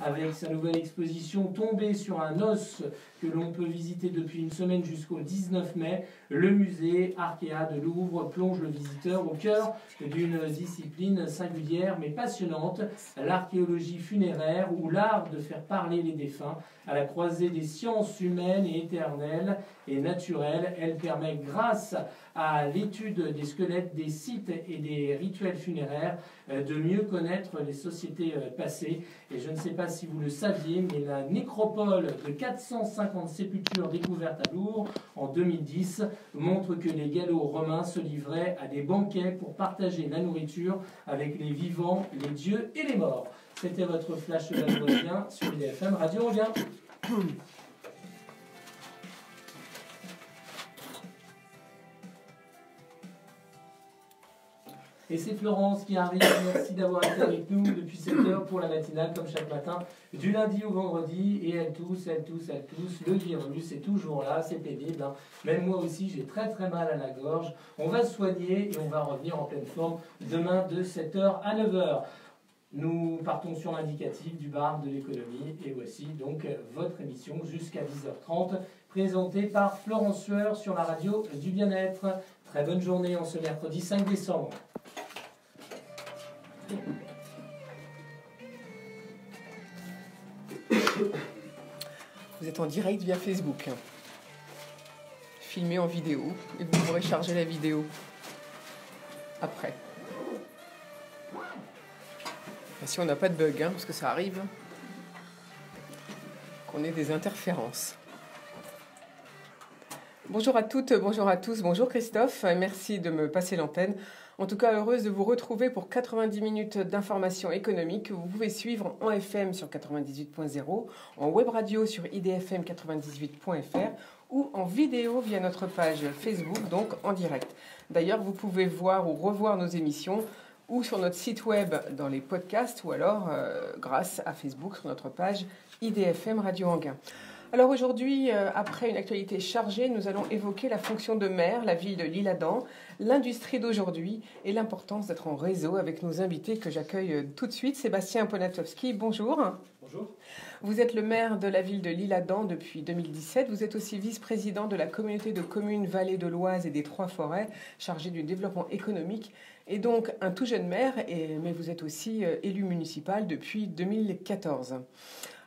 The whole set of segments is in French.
avec sa nouvelle exposition Tombé sur un os que l'on peut visiter depuis une semaine jusqu'au 19 mai. Le musée Arkea de Louvre plonge le visiteur au cœur d'une discipline singulière mais passionnante, l'archéologie funéraire ou l'art de faire parler les défunts. À la croisée des sciences humaines et éternelles et naturelles, elle permet, grâce à l'étude des squelettes, des sites et des rituels funéraires, de mieux connaître les sociétés passées. Et je ne sais pas si vous le saviez, mais la nécropole de 450 sépultures découvertes à Lourdes en 2010 montre que les Gallo-Romains se livraient à des banquets pour partager la nourriture avec les vivants, les dieux et les morts. C'était votre flash de la Vosgien sur IDFM Radio Anguin. Et c'est Florence qui arrive. Merci d'avoir été avec nous depuis 7 heures pour la matinale, comme chaque matin, du lundi au vendredi. Et elle tousse. Le virus est toujours là, c'est pénible. Hein. Même moi aussi, j'ai très mal à la gorge. On va se soigner et on va revenir en pleine forme demain de 7h à 9h. Nous partons sur l'indicatif du bar de l'économie. Et voici donc votre émission jusqu'à 10h30, présentée par Florence Sueur sur la radio du bien-être. Très bonne journée en ce mercredi 5 décembre. Vous êtes en direct via Facebook, filmé en vidéo, et vous pourrez charger la vidéo après. Et si on n'a pas de bug, parce que ça arrive, qu'on ait des interférences. Bonjour à toutes, bonjour à tous, bonjour Christophe, merci de me passer l'antenne. En tout cas, heureuse de vous retrouver pour 90 minutes d'informations économiques que vous pouvez suivre en FM sur 98.0, en web radio sur idfm98.fr ou en vidéo via notre page Facebook, donc en direct. D'ailleurs, vous pouvez voir ou revoir nos émissions ou sur notre site web dans les podcasts ou alors grâce à Facebook sur notre page IDFM Radio Anguin. Alors aujourd'hui, après une actualité chargée, nous allons évoquer la fonction de maire, la ville de l'Isle-Adam, l'industrie d'aujourd'hui et l'importance d'être en réseau avec nos invités que j'accueille tout de suite. Sébastien Poniatowski, bonjour. Bonjour. Vous êtes le maire de la ville de l'Isle-Adam depuis 2017. Vous êtes aussi vice-président de la communauté de communes Vallée de l'Oise et des Trois-Forêts, chargé du développement économique et donc un tout jeune maire, mais vous êtes aussi élu municipal depuis 2014.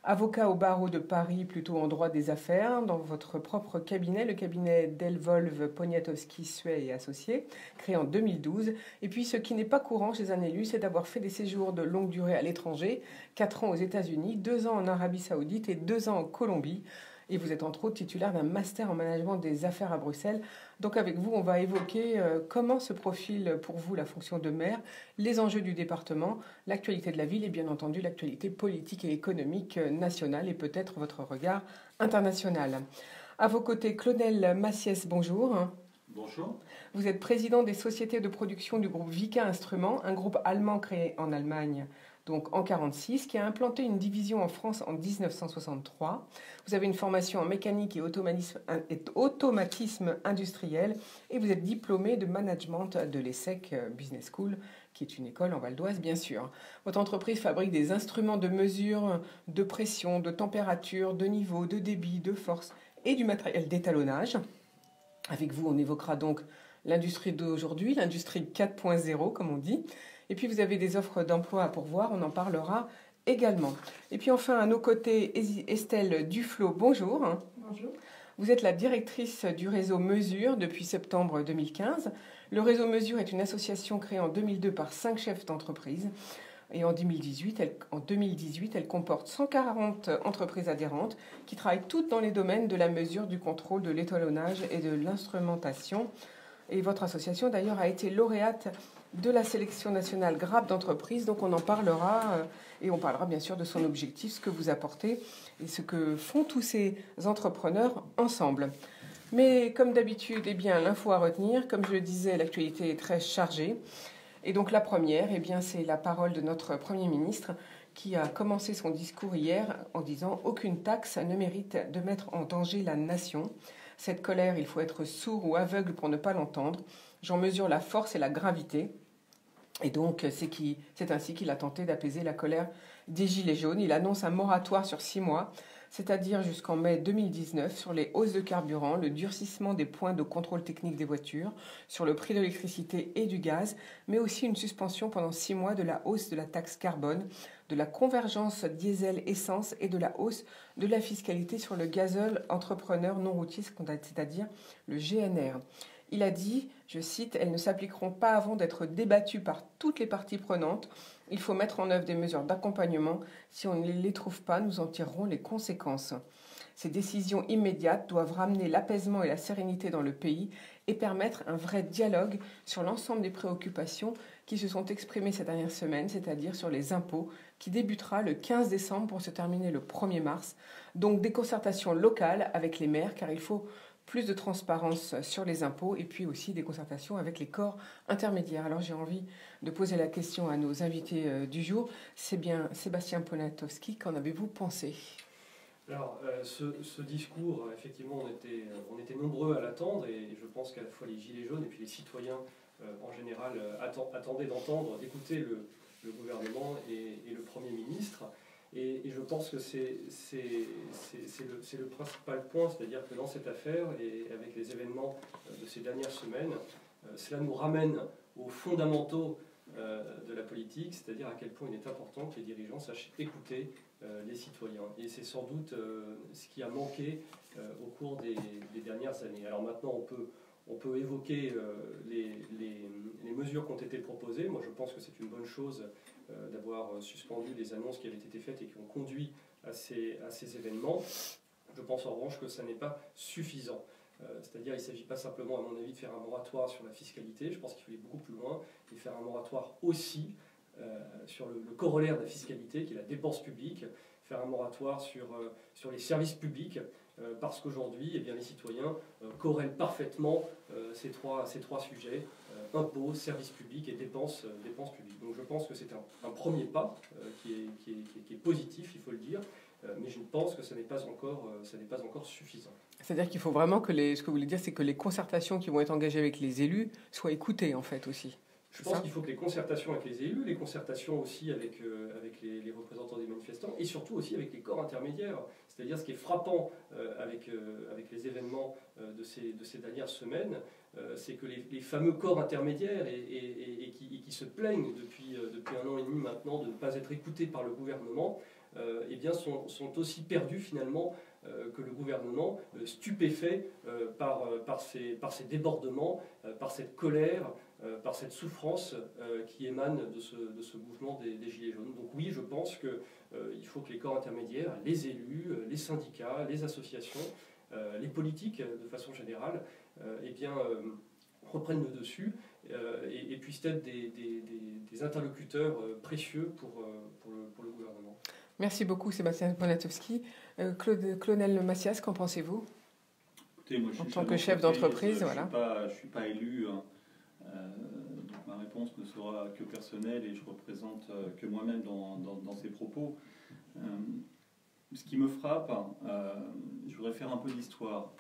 Avocat au barreau de Paris, plutôt en droit des affaires, dans votre propre cabinet, le cabinet Delvolve Poniatowski Suet et Associés, créé en 2012. Et puis, ce qui n'est pas courant chez un élu, c'est d'avoir fait des séjours de longue durée à l'étranger, 4 ans aux États-Unis, 2 ans en Arabie Saoudite et 2 ans en Colombie. Et vous êtes entre autres titulaire d'un master en management des affaires à Bruxelles. Donc avec vous, on va évoquer comment se profile pour vous la fonction de maire, les enjeux du département, l'actualité de la ville et bien entendu l'actualité politique et économique nationale et peut-être votre regard international. À vos côtés, Claudel Massiès, bonjour. Bonjour. Vous êtes président des sociétés de production du groupe Vicat Instruments, un groupe allemand créé en Allemagne donc en 1946, qui a implanté une division en France en 1963. Vous avez une formation en mécanique et automatisme industriel et vous êtes diplômé de management de l'ESSEC Business School, qui est une école en Val d'Oise, bien sûr. Votre entreprise fabrique des instruments de mesure de pression, de température, de niveau, de débit, de force et du matériel d'étalonnage. Avec vous, on évoquera donc l'industrie d'aujourd'hui, l'industrie 4.0, comme on dit. Et puis, vous avez des offres d'emploi à pourvoir, on en parlera également. Et puis, enfin, à nos côtés, Estelle Duflo, bonjour. Bonjour. Vous êtes la directrice du réseau Mesure depuis septembre 2015. Le réseau Mesure est une association créée en 2002 par 5 chefs d'entreprise. Et en 2018, elle comporte 140 entreprises adhérentes qui travaillent toutes dans les domaines de la mesure, du contrôle, de l'étalonnage et de l'instrumentation. Et votre association, d'ailleurs, a été lauréate de la sélection nationale Grappe d'entreprise. Donc on en parlera et on parlera bien sûr de son objectif, ce que vous apportez et ce que font tous ces entrepreneurs ensemble. Mais comme d'habitude, l'info à retenir. Comme je le disais, l'actualité est très chargée. Et donc la première, c'est la parole de notre Premier ministre qui a commencé son discours hier en disant « Aucune taxe ne mérite de mettre en danger la nation. Cette colère, il faut être sourd ou aveugle pour ne pas l'entendre. J'en mesure la force et la gravité. » Et donc, c'est ainsi qu'il a tenté d'apaiser la colère des Gilets jaunes. Il annonce un moratoire sur 6 mois, c'est-à-dire jusqu'en mai 2019, sur les hausses de carburant, le durcissement des points de contrôle technique des voitures, sur le prix de l'électricité et du gaz, mais aussi une suspension pendant 6 mois de la hausse de la taxe carbone, de la convergence diesel-essence et de la hausse de la fiscalité sur le gazole entrepreneur non routier, c'est-à-dire le GNR. Il a dit, je cite, « Elles ne s'appliqueront pas avant d'être débattues par toutes les parties prenantes. Il faut mettre en œuvre des mesures d'accompagnement. Si on ne les trouve pas, nous en tirerons les conséquences. » Ces décisions immédiates doivent ramener l'apaisement et la sérénité dans le pays et permettre un vrai dialogue sur l'ensemble des préoccupations qui se sont exprimées ces dernières semaines, c'est-à-dire sur les impôts, qui débutera le 15 décembre pour se terminer le 1er mars. Donc des concertations locales avec les maires, car il faut plus de transparence sur les impôts et puis aussi des concertations avec les corps intermédiaires. Alors j'ai envie de poser la question à nos invités du jour. C'est bien Sébastien Poniatowski, qu'en avez-vous pensé ? Alors, ce discours, effectivement, on était nombreux à l'attendre et je pense qu'à la fois les Gilets jaunes et puis les citoyens en général attendaient d'entendre, d'écouter le gouvernement et le Premier ministre. Et je pense que c'est le principal point, c'est-à-dire que dans cette affaire et avec les événements de ces dernières semaines, cela nous ramène aux fondamentaux de la politique, c'est-à-dire à quel point il est important que les dirigeants sachent écouter les citoyens. Et c'est sans doute ce qui a manqué au cours des dernières années. Alors maintenant, on peut évoquer les mesures qui ont été proposées. Moi, je pense que c'est une bonne chose d'avoir suspendu les annonces qui avaient été faites et qui ont conduit à ces événements. Je pense en revanche que ça n'est pas suffisant. C'est-à-dire qu'il ne s'agit pas simplement, à mon avis, de faire un moratoire sur la fiscalité. Je pense qu'il faut aller beaucoup plus loin et faire un moratoire aussi sur le corollaire de la fiscalité, qui est la dépense publique, faire un moratoire sur les services publics, parce qu'aujourd'hui, eh bien, les citoyens corrèlent parfaitement ces trois sujets, impôts, services publics et dépenses publiques. Donc je pense que c'est un premier pas qui est positif, il faut le dire, mais je pense que ça n'est pas encore suffisant. C'est-à-dire qu'il faut vraiment que ce que vous voulez dire, c'est que les concertations qui vont être engagées avec les élus soient écoutées, en fait, aussi. Je pense qu'il faut que les concertations avec les élus, les concertations aussi avec les représentants des manifestants et surtout aussi avec les corps intermédiaires. C'est-à-dire ce qui est frappant avec les événements de ces dernières semaines, c'est que les fameux corps intermédiaires et qui se plaignent depuis 1 an et demi maintenant de ne pas être écoutés par le gouvernement, eh bien sont aussi perdus finalement que le gouvernement, stupéfait par ces débordements, par cette colère, par cette souffrance qui émane de ce mouvement des Gilets jaunes. Donc oui, je pense qu'il faut que les corps intermédiaires, les élus, les syndicats, les associations, les politiques de façon générale, eh bien, reprennent le dessus et puissent être des interlocuteurs précieux pour le gouvernement. Merci beaucoup Sébastien Poniatowski. Claudel Massias, qu'en pensez-vous ? Écoutez, moi, en tant que chef d'entreprise, voilà. Je ne suis pas élu, donc ma réponse ne sera que personnelle et je ne représente que moi-même dans ces propos. Ce qui me frappe, je voudrais faire un peu d'histoire.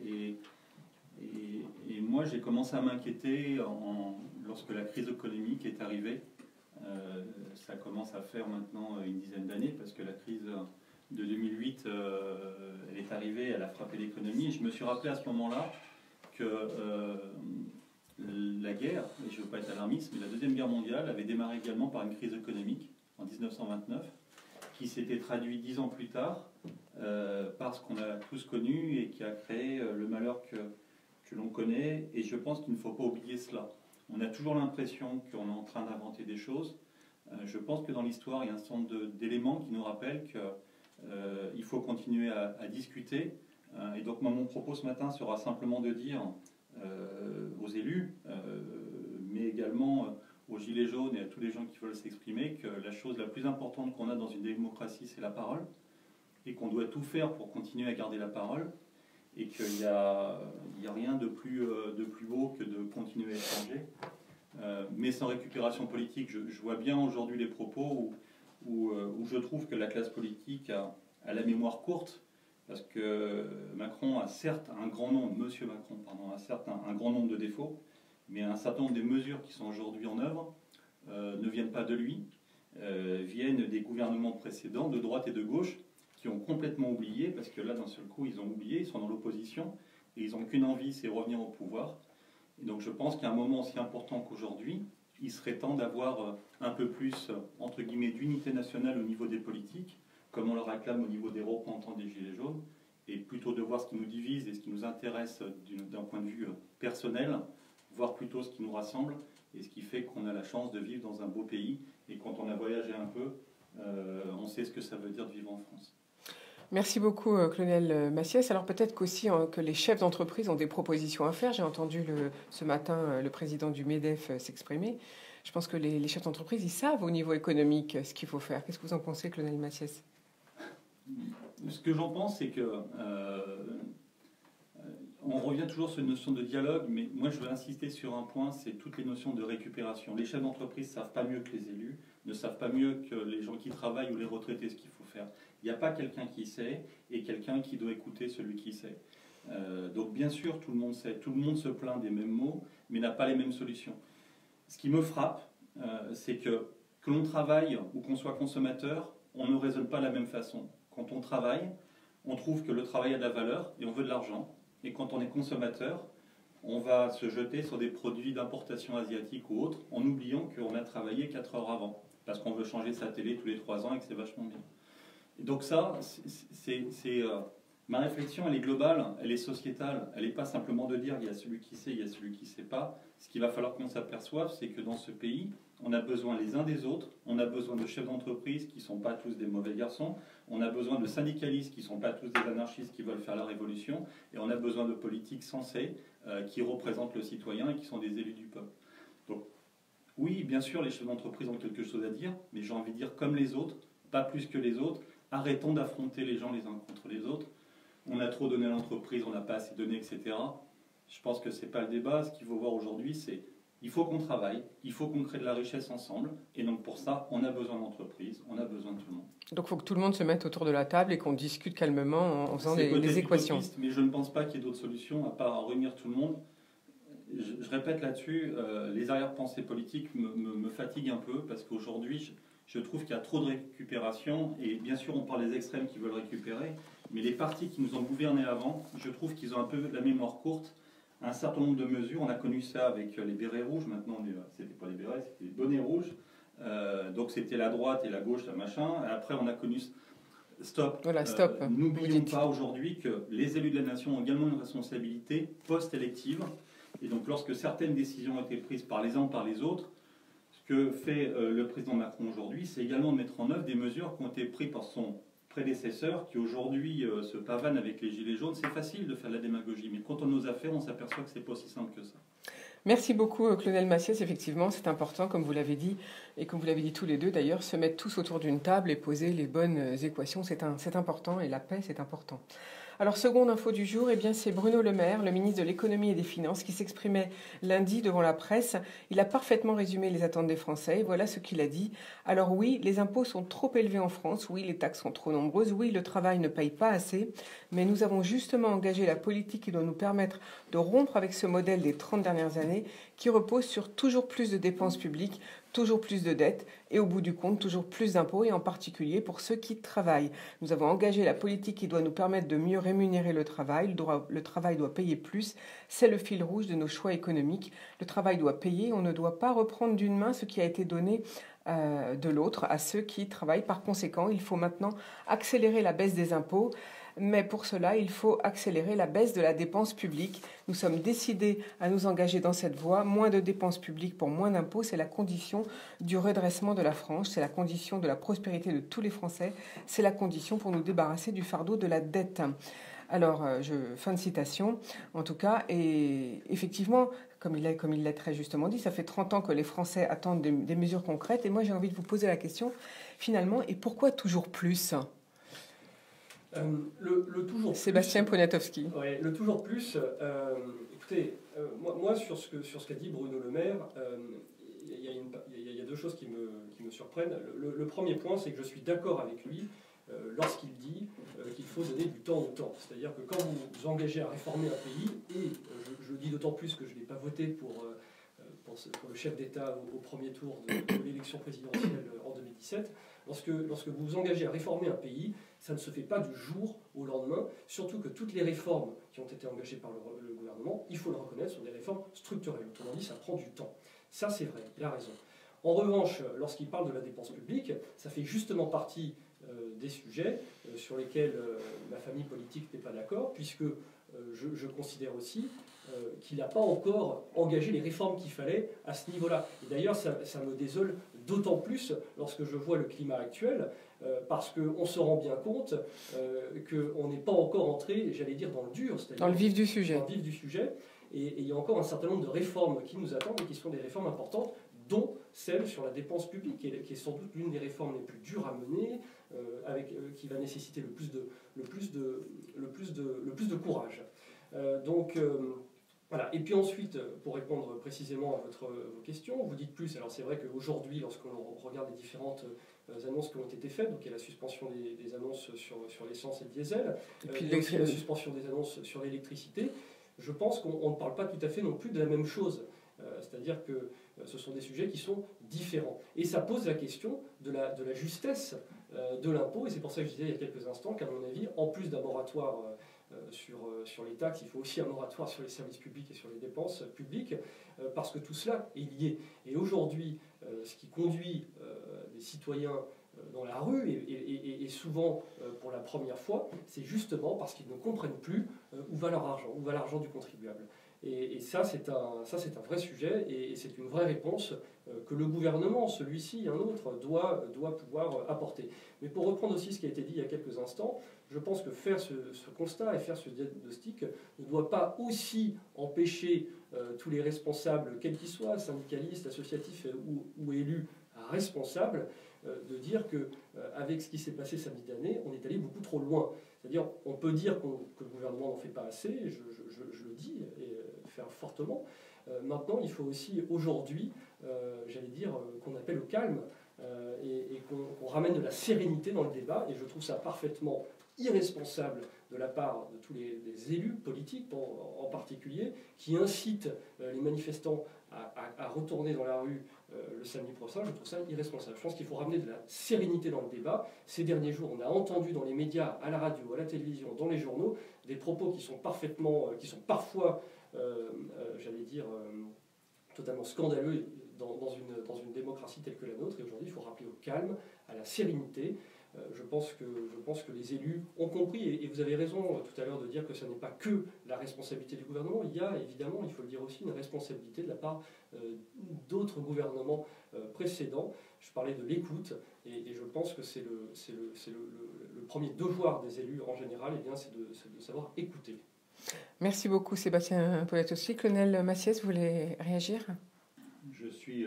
Et moi, j'ai commencé à m'inquiéter lorsque la crise économique est arrivée. Ça commence à faire maintenant une dizaine d'années parce que la crise de 2008 elle est arrivée, elle a frappé l'économie et je me suis rappelé à ce moment-là que la guerre, et je ne veux pas être alarmiste, mais la Deuxième Guerre mondiale avait démarré également par une crise économique en 1929 qui s'était traduite 10 ans plus tard par ce qu'on a tous connu et qui a créé le malheur que l'on connaît, et je pense qu'il ne faut pas oublier cela. On a toujours l'impression qu'on est en train d'inventer des choses. Je pense que dans l'histoire, il y a un certain nombre d'éléments qui nous rappellent qu'il faut continuer à discuter. Et donc moi, mon propos ce matin sera simplement de dire aux élus, mais également aux Gilets jaunes et à tous les gens qui veulent s'exprimer, que la chose la plus importante qu'on a dans une démocratie, c'est la parole, et qu'on doit tout faire pour continuer à garder la parole, et qu'il n'y a rien de plus beau que de continuer à échanger. Mais sans récupération politique, je vois bien aujourd'hui les propos où je trouve que la classe politique a la mémoire courte, parce que Macron a certes un grand nombre, Monsieur Macron, pardon, a certes un grand nombre de défauts, mais un certain nombre des mesures qui sont aujourd'hui en œuvre ne viennent pas de lui. viennent des gouvernements précédents, de droite et de gauche, qui ont complètement oublié, parce que là, d'un seul coup, ils ont oublié, ils sont dans l'opposition, et ils n'ont qu'une envie, c'est revenir au pouvoir. Et donc je pense qu'à un moment aussi important qu'aujourd'hui, il serait temps d'avoir un peu plus, entre guillemets, d'unité nationale au niveau des politiques, comme on le réclame au niveau des représentants des Gilets jaunes, et plutôt de voir ce qui nous divise et ce qui nous intéresse d'un point de vue personnel, voir plutôt ce qui nous rassemble, et ce qui fait qu'on a la chance de vivre dans un beau pays, et quand on a voyagé un peu, on sait ce que ça veut dire de vivre en France. Merci beaucoup, colonel Massiès. Alors peut-être qu'aussi que les chefs d'entreprise ont des propositions à faire. J'ai entendu ce matin le président du MEDEF s'exprimer. Je pense que les chefs d'entreprise, ils savent au niveau économique ce qu'il faut faire. Qu'est-ce que vous en pensez, colonel Massiès? Ce que j'en pense, c'est que on revient toujours sur une notion de dialogue, mais moi je veux insister sur un point, c'est toutes les notions de récupération. Les chefs d'entreprise ne savent pas mieux que les élus, ne savent pas mieux que les gens qui travaillent ou les retraités ce qu'il faut faire. Il n'y a pas quelqu'un qui sait et quelqu'un qui doit écouter celui qui sait. Donc bien sûr, tout le monde sait, tout le monde se plaint des mêmes mots, mais n'a pas les mêmes solutions. Ce qui me frappe, c'est que l'on travaille ou qu'on soit consommateur, on ne raisonne pas de la même façon. Quand on travaille, on trouve que le travail a de la valeur et on veut de l'argent. Et quand on est consommateur, on va se jeter sur des produits d'importation asiatique ou autres, en oubliant qu'on a travaillé 4 heures avant, parce qu'on veut changer sa télé tous les 3 ans et que c'est vachement bien. Et donc ça, ma réflexion, elle est globale, elle est sociétale, elle n'est pas simplement de dire il y a celui qui sait, il y a celui qui ne sait pas. Ce qu'il va falloir qu'on s'aperçoive, c'est que dans ce pays, on a besoin les uns des autres, on a besoin de chefs d'entreprise qui ne sont pas tous des mauvais garçons, on a besoin de syndicalistes qui ne sont pas tous des anarchistes qui veulent faire la révolution, et on a besoin de politiques sensés qui représentent le citoyen et qui sont des élus du peuple. Donc oui, bien sûr, les chefs d'entreprise ont quelque chose à dire, mais j'ai envie de dire comme les autres, pas plus que les autres. Arrêtons d'affronter les gens les uns contre les autres. On a trop donné à l'entreprise, on n'a pas assez donné, etc. Je pense que ce n'est pas le débat. Ce qu'il faut voir aujourd'hui, c'est il faut qu'on travaille, il faut qu'on crée de la richesse ensemble. Et donc pour ça, on a besoin d'entreprise, on a besoin de tout le monde. Donc il faut que tout le monde se mette autour de la table et qu'on discute calmement en faisant des équations. Utopiste, mais je ne pense pas qu'il y ait d'autres solutions à part réunir tout le monde. Je répète là-dessus, les arrière-pensées politiques me fatiguent un peu parce qu'aujourd'hui, je trouve qu'il y a trop de récupération. Et bien sûr, on parle des extrêmes qui veulent récupérer, mais les partis qui nous ont gouverné avant, je trouve qu'ils ont un peu la mémoire courte. Un certain nombre de mesures, on a connu ça avec les bérets rouges, maintenant c'était pas les bérets, c'était les bonnets rouges. Donc c'était la droite et la gauche, la machin. Et après, on a connu Stop. Voilà, stop. N'oublions pas aujourd'hui que les élus de la nation ont également une responsabilité post-élective. Et donc lorsque certaines décisions ont été prises par les uns ou par les autres, ce que fait le président Macron aujourd'hui, c'est également de mettre en œuvre des mesures qui ont été prises par son prédécesseur, qui aujourd'hui se pavane avec les gilets jaunes. C'est facile de faire de la démagogie, mais quand on ose affaires, on s'aperçoit que c'est pas aussi simple que ça. Merci beaucoup, colonel Massiès. Effectivement, c'est important, comme vous l'avez dit, et comme vous l'avez dit tous les deux d'ailleurs, se mettre tous autour d'une table et poser les bonnes équations, c'est important, et la paix, c'est important. Alors, seconde info du jour, c'est Bruno Le Maire, le ministre de l'Économie et des Finances, qui s'exprimait lundi devant la presse. Il a parfaitement résumé les attentes des Français. Voilà ce qu'il a dit. Alors oui, les impôts sont trop élevés en France. Oui, les taxes sont trop nombreuses. Oui, le travail ne paye pas assez. Mais nous avons justement engagé la politique qui doit nous permettre de rompre avec ce modèle des 30 dernières années qui repose sur toujours plus de dépenses publiques, toujours plus de dettes et au bout du compte, toujours plus d'impôts et en particulier pour ceux qui travaillent. Nous avons engagé la politique qui doit nous permettre de mieux rémunérer le travail. Le travail doit payer plus. C'est le fil rouge de nos choix économiques. Le travail doit payer. On ne doit pas reprendre d'une main ce qui a été donné de l'autre à ceux qui travaillent. Par conséquent, il faut maintenant accélérer la baisse des impôts. Mais pour cela, il faut accélérer la baisse de la dépense publique. Nous sommes décidés à nous engager dans cette voie. Moins de dépenses publiques pour moins d'impôts, c'est la condition du redressement de la France, c'est la condition de la prospérité de tous les Français, c'est la condition pour nous débarrasser du fardeau de la dette. Alors, fin de citation, en tout cas, et effectivement, comme il l'a très justement dit, ça fait 30 ans que les Français attendent des mesures concrètes, et moi j'ai envie de vous poser la question, finalement, et pourquoi toujours plus ? Le toujours Sébastien Poniatowski. Ouais, le toujours plus. Écoutez, moi sur ce qu'a dit Bruno Le Maire, il y a deux choses qui me surprennent. Le premier point, c'est que je suis d'accord avec lui lorsqu'il dit qu'il faut donner du temps au temps. C'est-à-dire que quand vous vous engagez à réformer un pays, et je le dis d'autant plus que je n'ai pas voté pour pour le chef d'État au premier tour de l'élection présidentielle en 2017. Lorsque vous vous engagez à réformer un pays, ça ne se fait pas du jour au lendemain, surtout que toutes les réformes qui ont été engagées par le gouvernement, il faut le reconnaître, sont des réformes structurelles. Autrement dit, ça prend du temps. Ça, c'est vrai, il a raison. En revanche, lorsqu'il parle de la dépense publique, ça fait justement partie des sujets sur lesquels ma famille politique n'est pas d'accord, puisque je considère aussi qu'il n'a pas encore engagé les réformes qu'il fallait à ce niveau-là. Et d'ailleurs, ça me désole d'autant plus lorsque je vois le climat actuel, parce qu'on se rend bien compte qu'on n'est pas encore entré, j'allais dire, dans le dur, c'est-à-dire dans le vif du sujet. Dans le vif du sujet. Et il y a encore un certain nombre de réformes qui nous attendent et qui sont des réformes importantes, dont celle sur la dépense publique, qui est sans doute l'une des réformes les plus dures à mener, qui va nécessiter le plus de courage. Voilà. Et puis ensuite, pour répondre précisément à vos questions, vous dites plus, alors c'est vrai qu'aujourd'hui, lorsqu'on regarde les différentes annonces qui ont été faites, donc il y a la suspension des annonces sur l'essence et le diesel, et puis la suspension des annonces sur l'électricité, je pense qu'on ne parle pas tout à fait non plus de la même chose. C'est-à-dire que ce sont des sujets qui sont différents. Et ça pose la question de la justesse de l'impôt, et c'est pour ça que je disais il y a quelques instants qu'à mon avis, en plus d'un moratoire sur les taxes, il faut aussi un moratoire sur les services publics et sur les dépenses publiques, parce que tout cela est lié. Et aujourd'hui, ce qui conduit les citoyens dans la rue, et souvent pour la première fois, c'est justement parce qu'ils ne comprennent plus où va leur argent, où va l'argent du contribuable. Et ça, c'est un vrai sujet, et c'est une vraie réponse que le gouvernement, celui-ci et un autre, doit pouvoir apporter. Mais pour reprendre aussi ce qui a été dit il y a quelques instants, je pense que faire ce constat et faire ce diagnostic ne doit pas aussi empêcher tous les responsables, quels qu'ils soient, syndicalistes, associatifs ou élus responsables, de dire qu'avec ce qui s'est passé samedi dernier, on est allé beaucoup trop loin. C'est-à-dire, on peut dire que le gouvernement n'en fait pas assez, je le dis, et faire fortement. Maintenant, il faut aussi, aujourd'hui, j'allais dire, qu'on appelle au calme et qu'on ramène de la sérénité dans le débat. Et je trouve ça parfaitement irresponsable de la part de tous les élus politiques, en particulier, qui incitent les manifestants à retourner dans la rue le samedi prochain. Je trouve ça irresponsable. Je pense qu'il faut ramener de la sérénité dans le débat. Ces derniers jours, on a entendu dans les médias, à la radio, à la télévision, dans les journaux, des propos qui sont parfois, j'allais dire, totalement scandaleux dans une démocratie telle que la nôtre. Et aujourd'hui, il faut rappeler au calme, à la sérénité. Je pense que les élus ont compris, et vous avez raison tout à l'heure de dire que ce n'est pas que la responsabilité du gouvernement. Il y a évidemment, il faut le dire aussi, une responsabilité de la part d'autres gouvernements précédents. Je parlais de l'écoute, et je pense que c'est le premier devoir des élus en général, et bien c'est de savoir écouter. Merci beaucoup Sébastien Poletowski. Colonel Massiès, vous voulez réagir ? Je suis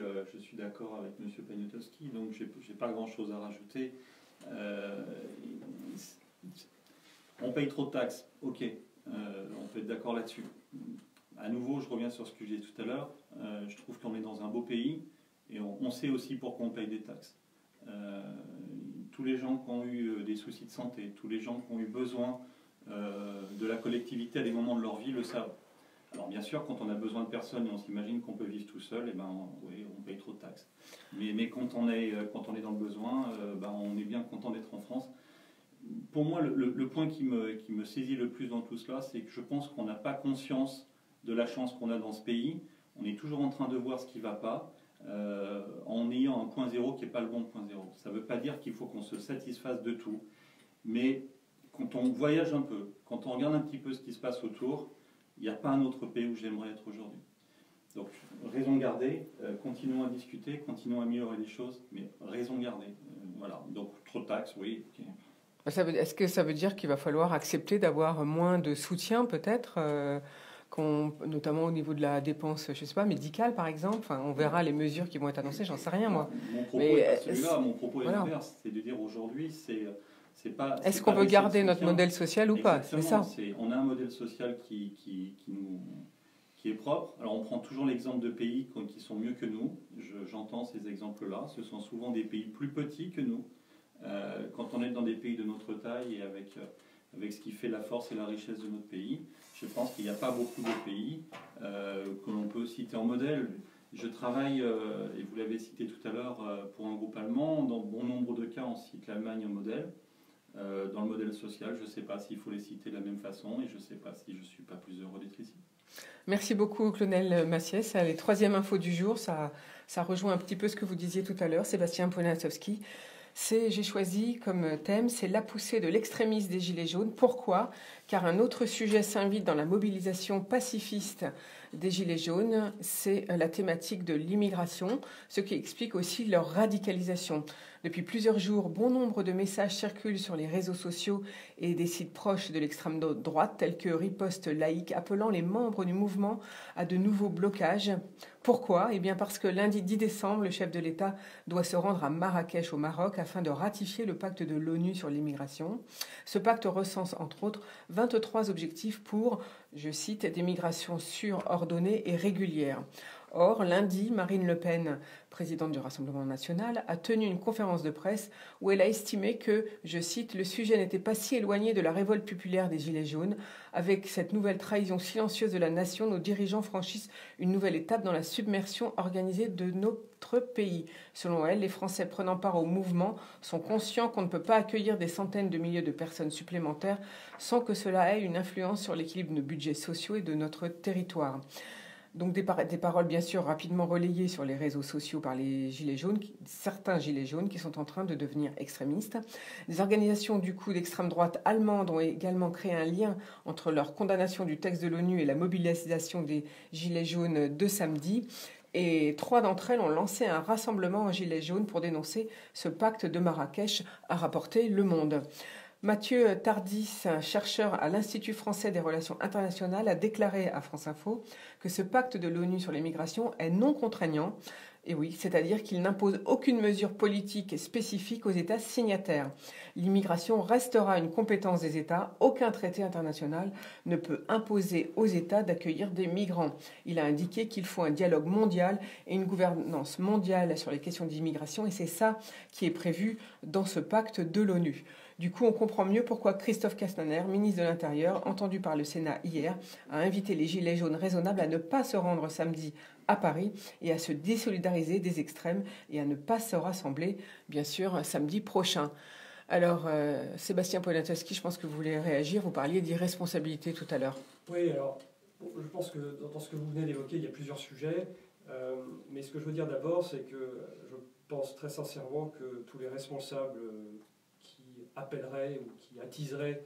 d'accord avec M. Poniatowski, donc je n'ai pas grand-chose à rajouter. On paye trop de taxes, ok, on peut être d'accord là-dessus. À nouveau, je reviens sur ce que j'ai dit tout à l'heure. Je trouve qu'on est dans un beau pays et on sait aussi pourquoi on paye des taxes. Tous les gens qui ont eu des soucis de santé, tous les gens qui ont eu besoin de la collectivité à des moments de leur vie le savent. Alors bien sûr, quand on a besoin de personne et on s'imagine qu'on peut vivre tout seul, et oui, on paye trop de taxes. Mais quand on est dans le besoin, on est bien content d'être en France. Pour moi, le point qui me saisit le plus dans tout cela, c'est que je pense qu'on n'a pas conscience de la chance qu'on a dans ce pays. On est toujours en train de voir ce qui ne va pas, en ayant un point zéro qui n'est pas le bon point zéro. Ça ne veut pas dire qu'il faut qu'on se satisfasse de tout, mais quand on voyage un peu, quand on regarde un petit peu ce qui se passe autour, il n'y a pas un autre pays où j'aimerais être aujourd'hui. Donc, raison garder, continuons à discuter, continuons à améliorer les choses, mais raison garder. Voilà. Donc, trop de taxes, oui. Okay. Est-ce que ça veut dire qu'il va falloir accepter d'avoir moins de soutien, peut-être, notamment au niveau de la dépense, je ne sais pas, médicale, par exemple? Enfin, on verra les mesures qui vont être annoncées, j'en sais rien, moi. Mon propos n'est pas celui-là, mon propos est l'inverse. C'est de dire aujourd'hui, est-ce qu'on veut garder notre modèle social ou pas? C'est ça. On a un modèle social qui est propre. Alors on prend toujours l'exemple de pays qui sont mieux que nous. J'entends ces exemples-là. Ce sont souvent des pays plus petits que nous. Quand on est dans des pays de notre taille et avec ce qui fait la force et la richesse de notre pays, je pense qu'il n'y a pas beaucoup de pays que l'on peut citer en modèle. Je travaille, et vous l'avez cité tout à l'heure, pour un groupe allemand. Dans bon nombre de cas, on cite l'Allemagne en modèle. Dans le modèle social, je ne sais pas s'il faut les citer de la même façon et je ne sais pas si je ne suis pas plus heureux d'être ici. Merci beaucoup, Clonel Massiès. Les troisième infos du jour, ça rejoint un petit peu ce que vous disiez tout à l'heure, Sébastien Poniatowski. J'ai choisi comme thème, c'est la poussée de l'extrémisme des Gilets jaunes. Pourquoi ? Car un autre sujet s'invite dans la mobilisation pacifiste des Gilets jaunes, c'est la thématique de l'immigration, ce qui explique aussi leur radicalisation. Depuis plusieurs jours, bon nombre de messages circulent sur les réseaux sociaux et des sites proches de l'extrême droite, tels que Riposte laïque, appelant les membres du mouvement à de nouveaux blocages. Pourquoi ? Eh bien parce que lundi 10 décembre, le chef de l'État doit se rendre à Marrakech au Maroc afin de ratifier le pacte de l'ONU sur l'immigration. Ce pacte recense entre autres 23 objectifs pour, je cite, des migrations sûres, ordonnées et régulières. Or, lundi, Marine Le Pen, présidente du Rassemblement national, a tenu une conférence de presse où elle a estimé que, je cite, le sujet n'était pas si éloigné de la révolte populaire des Gilets jaunes. Avec cette nouvelle trahison silencieuse de la nation, nos dirigeants franchissent une nouvelle étape dans la submersion organisée de notre pays. Selon elle, les Français prenant part au mouvement sont conscients qu'on ne peut pas accueillir des centaines de milliers de personnes supplémentaires sans que cela ait une influence sur l'équilibre de nos budgets sociaux et de notre territoire. Donc des paroles bien sûr rapidement relayées sur les réseaux sociaux par les gilets jaunes, certains gilets jaunes qui sont en train de devenir extrémistes. Des organisations du coup d'extrême droite allemande ont également créé un lien entre leur condamnation du texte de l'ONU et la mobilisation des gilets jaunes de samedi. Et 3 d'entre elles ont lancé un rassemblement en gilets jaunes pour dénoncer ce pacte de Marrakech, a rapporté Le Monde. Mathieu Tardis, chercheur à l'Institut français des relations internationales, a déclaré à France Info que ce pacte de l'ONU sur les migrations est non contraignant. Et oui, c'est-à-dire qu'il n'impose aucune mesure politique spécifique aux États signataires. L'immigration restera une compétence des États. Aucun traité international ne peut imposer aux États d'accueillir des migrants. Il a indiqué qu'il faut un dialogue mondial et une gouvernance mondiale sur les questions d'immigration. Et c'est ça qui est prévu dans ce pacte de l'ONU. Du coup, on comprend mieux pourquoi Christophe Castaner, ministre de l'Intérieur, entendu par le Sénat hier, a invité les Gilets jaunes raisonnables à ne pas se rendre samedi à Paris et à se désolidariser des extrêmes et à ne pas se rassembler, bien sûr, samedi prochain. Alors, Sébastien Poniatowski, je pense que vous voulez réagir. Vous parliez d'irresponsabilité tout à l'heure. Oui, alors, je pense que dans ce que vous venez d'évoquer, il y a plusieurs sujets. Mais ce que je veux dire d'abord, c'est que je pense très sincèrement que tous les responsables appellerait ou qui attiserait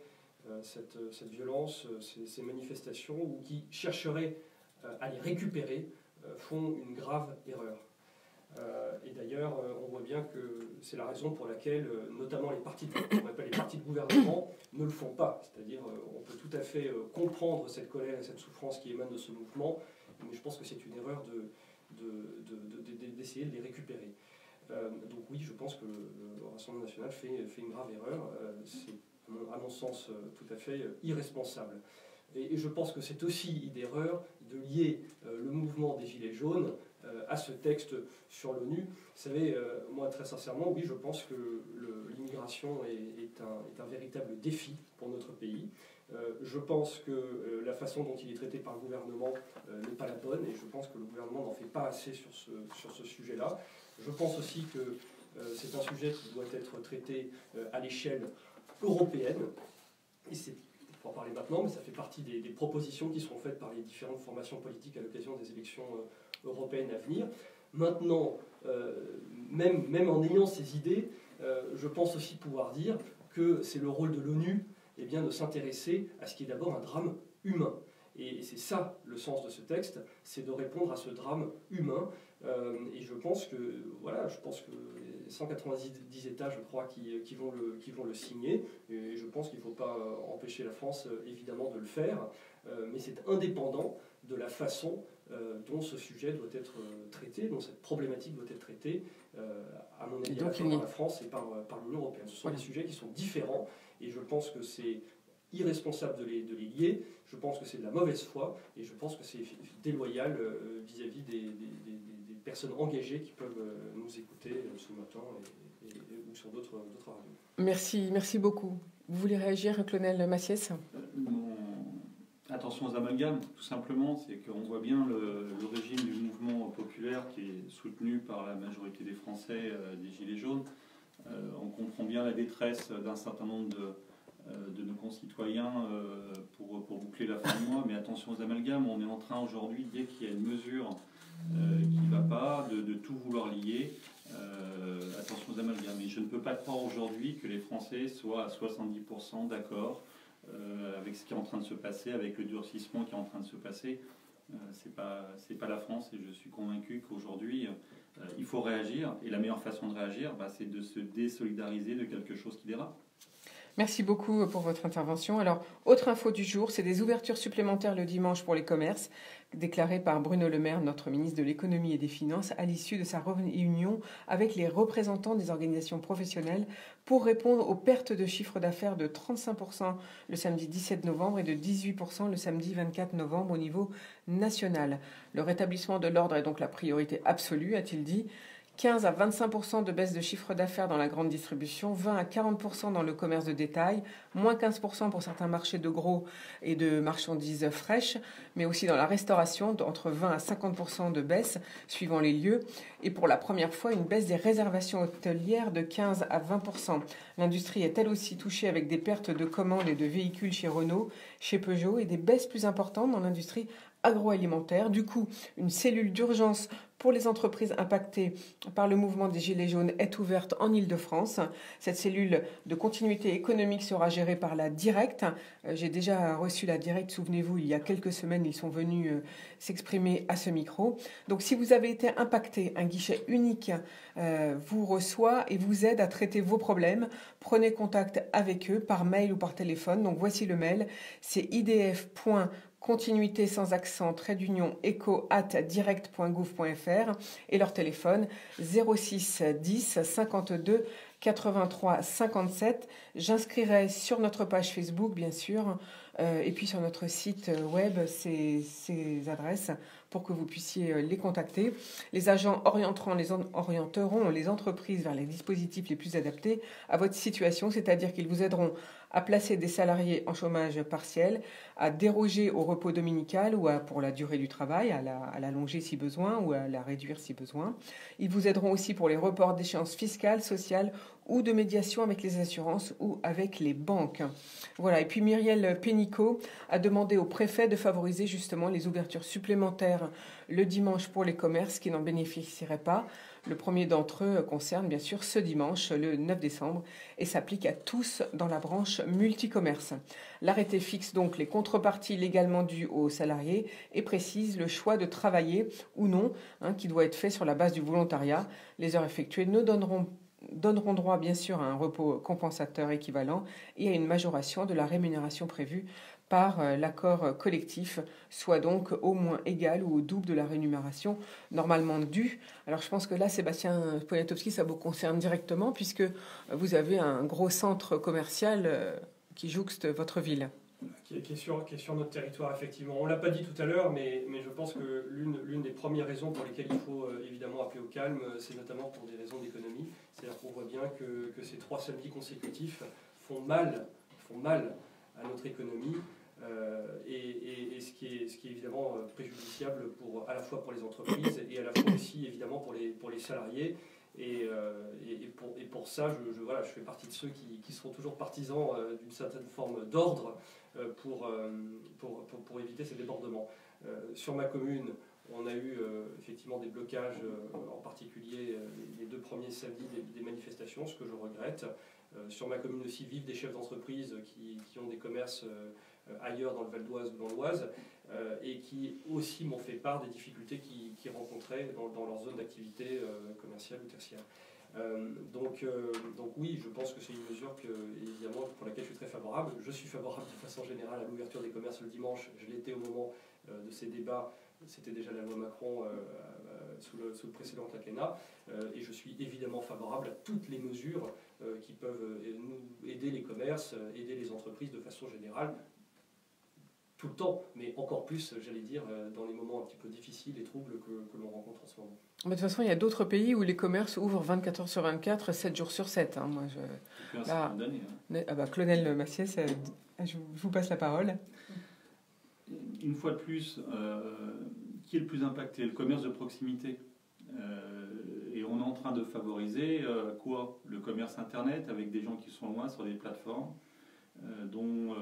cette violence, ces manifestations, ou qui chercheraient à les récupérer, font une grave erreur. Et d'ailleurs, on voit bien que c'est la raison pour laquelle, notamment les partis, qu'on appelle les partis de gouvernement, ne le font pas. C'est-à-dire, on peut tout à fait comprendre cette colère et cette souffrance qui émanent de ce mouvement, mais je pense que c'est une erreur d'essayer de les récupérer. Donc oui, je pense que le Rassemblement national fait une grave erreur. C'est, à mon sens, tout à fait irresponsable. Et je pense que c'est aussi une erreur de lier le mouvement des Gilets jaunes à ce texte sur l'ONU. Vous savez, moi, très sincèrement, oui, je pense que l'immigration est un véritable défi pour notre pays. Je pense que la façon dont il est traité par le gouvernement n'est pas la bonne, et je pense que le gouvernement n'en fait pas assez sur ce sujet-là. Je pense aussi que c'est un sujet qui doit être traité à l'échelle européenne. Et c'est, pour en parler maintenant, mais ça fait partie des propositions qui seront faites par les différentes formations politiques à l'occasion des élections européennes à venir. Maintenant, même en ayant ces idées, je pense aussi pouvoir dire que c'est le rôle de l'ONU de s'intéresser à ce qui est d'abord un drame humain. Et c'est ça le sens de ce texte, c'est de répondre à ce drame humain. Et je pense que les 190 États, je crois, qui vont le signer. Et je pense qu'il ne faut pas empêcher la France, évidemment, de le faire. Mais c'est indépendant de la façon dont ce sujet doit être traité, dont cette problématique doit être traitée, à mon avis, par la France et par l'Union européenne. Ce sont des sujets qui sont différents. Et je pense que c'est irresponsable de les lier. Je pense que c'est de la mauvaise foi. Et je pense que c'est déloyal vis-à-vis des personnes engagées qui peuvent nous écouter ce matin ou sur d'autres radios. Merci beaucoup. Vous voulez réagir, Clonel Massiès ? Attention aux amalgames, tout simplement, c'est qu'on voit bien le régime du mouvement populaire qui est soutenu par la majorité des Français, des Gilets jaunes. On comprend bien la détresse d'un certain nombre de nos concitoyens pour boucler la fin du mois, mais attention aux amalgames, on est en train aujourd'hui, dès qu'il y a une mesure qui ne va pas, de tout vouloir lier. Attention aux amalgames. Et je ne peux pas croire aujourd'hui que les Français soient à 70% d'accord avec ce qui est en train de se passer, avec le durcissement qui est en train de se passer. C'est pas la France, et je suis convaincu qu'aujourd'hui, il faut réagir. Et la meilleure façon de réagir, c'est de se désolidariser de quelque chose qui dérape. Merci beaucoup pour votre intervention. Alors, autre info du jour, c'est des ouvertures supplémentaires le dimanche pour les commerces, déclarées par Bruno Le Maire, notre ministre de l'Économie et des Finances, à l'issue de sa réunion avec les représentants des organisations professionnelles pour répondre aux pertes de chiffre d'affaires de 35% le samedi 17 novembre et de 18% le samedi 24 novembre au niveau national. Le rétablissement de l'ordre est donc la priorité absolue, a-t-il dit. 15 à 25% de baisse de chiffre d'affaires dans la grande distribution, 20 à 40% dans le commerce de détail, moins 15% pour certains marchés de gros et de marchandises fraîches, mais aussi dans la restauration, entre 20 à 50% de baisse suivant les lieux. Et pour la première fois, une baisse des réservations hôtelières de 15 à 20%. L'industrie est elle aussi touchée avec des pertes de commandes et de véhicules chez Renault, chez Peugeot et des baisses plus importantes dans l'industrie agroalimentaire. Du coup, une cellule d'urgence pour les entreprises impactées par le mouvement des Gilets jaunes est ouverte en Île-de-France. Cette cellule de continuité économique sera gérée par la Directe. J'ai déjà reçu la Directe, souvenez-vous, il y a quelques semaines, ils sont venus s'exprimer à ce micro. Donc si vous avez été impacté, un guichet unique vous reçoit et vous aide à traiter vos problèmes. Prenez contact avec eux par mail ou par téléphone. Donc voici le mail, c'est idf.continuité sans accent, @direct.gouv.fr et leur téléphone 06 10 52 83 57. J'inscrirai sur notre page Facebook, bien sûr, et puis sur notre site web ces adresses pour que vous puissiez les contacter. Les agents orienteront les entreprises vers les dispositifs les plus adaptés à votre situation, c'est-à-dire qu'ils vous aideront à placer des salariés en chômage partiel, à déroger au repos dominical ou pour la durée du travail, à l'allonger si besoin ou à la réduire si besoin. Ils vous aideront aussi pour les reports d'échéances fiscales, sociales ou de médiation avec les assurances ou avec les banques. Voilà. Et puis Muriel Pénicaud a demandé au préfet de favoriser justement les ouvertures supplémentaires le dimanche pour les commerces qui n'en bénéficieraient pas. Le premier d'entre eux concerne bien sûr ce dimanche, le 9 décembre, et s'applique à tous dans la branche multicommerce. L'arrêté fixe donc les contreparties légalement dues aux salariés et précise le choix de travailler ou non, qui doit être fait sur la base du volontariat. Les heures effectuées ne donneront droit bien sûr à un repos compensateur équivalent et à une majoration de la rémunération prévue par l'accord collectif, soit donc au moins égal ou au double de la rémunération normalement due. Alors je pense que là, Sébastien Poniatowski, ça vous concerne directement puisque vous avez un gros centre commercial qui jouxte votre ville. Qui est sur notre territoire, effectivement. On ne l'a pas dit tout à l'heure, mais je pense que l'une des premières raisons pour lesquelles il faut évidemment appeler au calme, c'est notamment pour des raisons d'économie. C'est-à-dire qu'on voit bien que ces 3 samedis consécutifs font mal à notre économie. Et ce qui est évidemment préjudiciable à la fois pour les entreprises et à la fois aussi évidemment pour les salariés. Et pour ça, je fais partie de ceux qui seront toujours partisans d'une certaine forme d'ordre pour éviter ces débordements. Sur ma commune, on a eu effectivement des blocages, en particulier les 2 premiers samedis des manifestations, ce que je regrette. Sur ma commune aussi vivent des chefs d'entreprise qui ont des commerces ailleurs dans le Val d'Oise ou dans l'Oise et qui aussi m'ont fait part des difficultés qu'ils rencontraient dans leur zone d'activité commerciale ou tertiaire. Donc oui, je pense que c'est une mesure évidemment, pour laquelle je suis très favorable. Je suis favorable de façon générale à l'ouverture des commerces le dimanche. Je l'étais au moment de ces débats. C'était déjà la loi Macron sous le précédent quinquennat. Et je suis évidemment favorable à toutes les mesures qui peuvent aider les commerces, aider les entreprises de façon générale, tout le temps, mais encore plus, j'allais dire, dans les moments un petit peu difficiles et troubles que l'on rencontre en ce moment. Mais de toute façon, il y a d'autres pays où les commerces ouvrent 24 heures sur 24, 7 jours sur 7. Moi, Clonel Massiès, je vous passe la parole. une fois de plus, qui est le plus impacté? Le commerce de proximité. Et on est en train de favoriser quoi? Le commerce Internet avec des gens qui sont loin sur des plateformes dont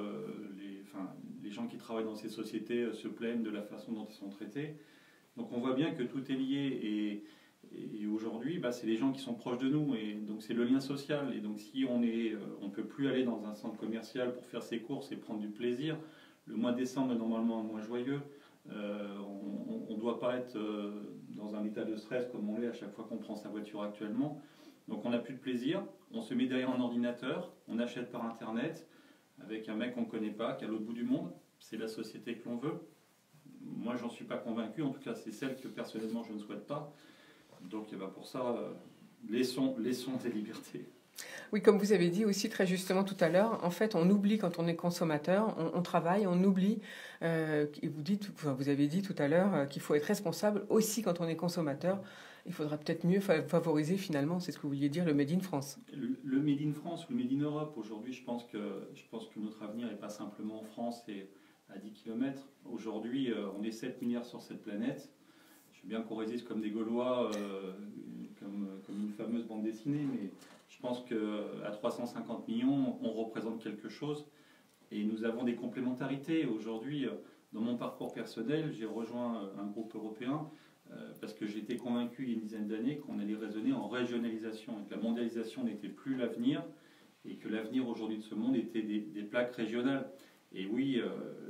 les gens qui travaillent dans ces sociétés se plaignent de la façon dont ils sont traités. Donc on voit bien que tout est lié et aujourd'hui c'est les gens qui sont proches de nous et donc c'est le lien social. Et donc si on ne peut plus aller dans un centre commercial pour faire ses courses et prendre du plaisir, le mois de décembre est normalement un mois joyeux. On ne doit pas être dans un état de stress comme on l'est à chaque fois qu'on prend sa voiture actuellement. Donc on n'a plus de plaisir, on se met derrière un ordinateur, on achète par internet avec un mec qu'on ne connaît pas, qui est à l'autre bout du monde. C'est la société que l'on veut. Moi j'en suis pas convaincu, en tout cas c'est celle que personnellement je ne souhaite pas. Donc pour ça, laissons des libertés. Oui, comme vous avez dit aussi très justement tout à l'heure, en fait, on oublie quand on est consommateur, on travaille, on oublie. Et vous avez dit tout à l'heure qu'il faut être responsable aussi quand on est consommateur. Il faudra peut-être mieux favoriser finalement, c'est ce que vous vouliez dire, le Made in France. Le Made in France ou le Made in Europe, aujourd'hui, je pense que notre avenir n'est pas simplement en France et à 10 km. Aujourd'hui, on est 7 milliards sur cette planète. Je veux bien qu'on résiste comme des Gaulois, comme une fameuse bande dessinée, mais je pense qu'à 350 millions, on représente quelque chose et nous avons des complémentarités. Aujourd'hui, dans mon parcours personnel, j'ai rejoint un groupe européen parce que j'étais convaincu il y a une dizaine d'années qu'on allait raisonner en régionalisation et que la mondialisation n'était plus l'avenir et que l'avenir aujourd'hui de ce monde était des plaques régionales. Et oui,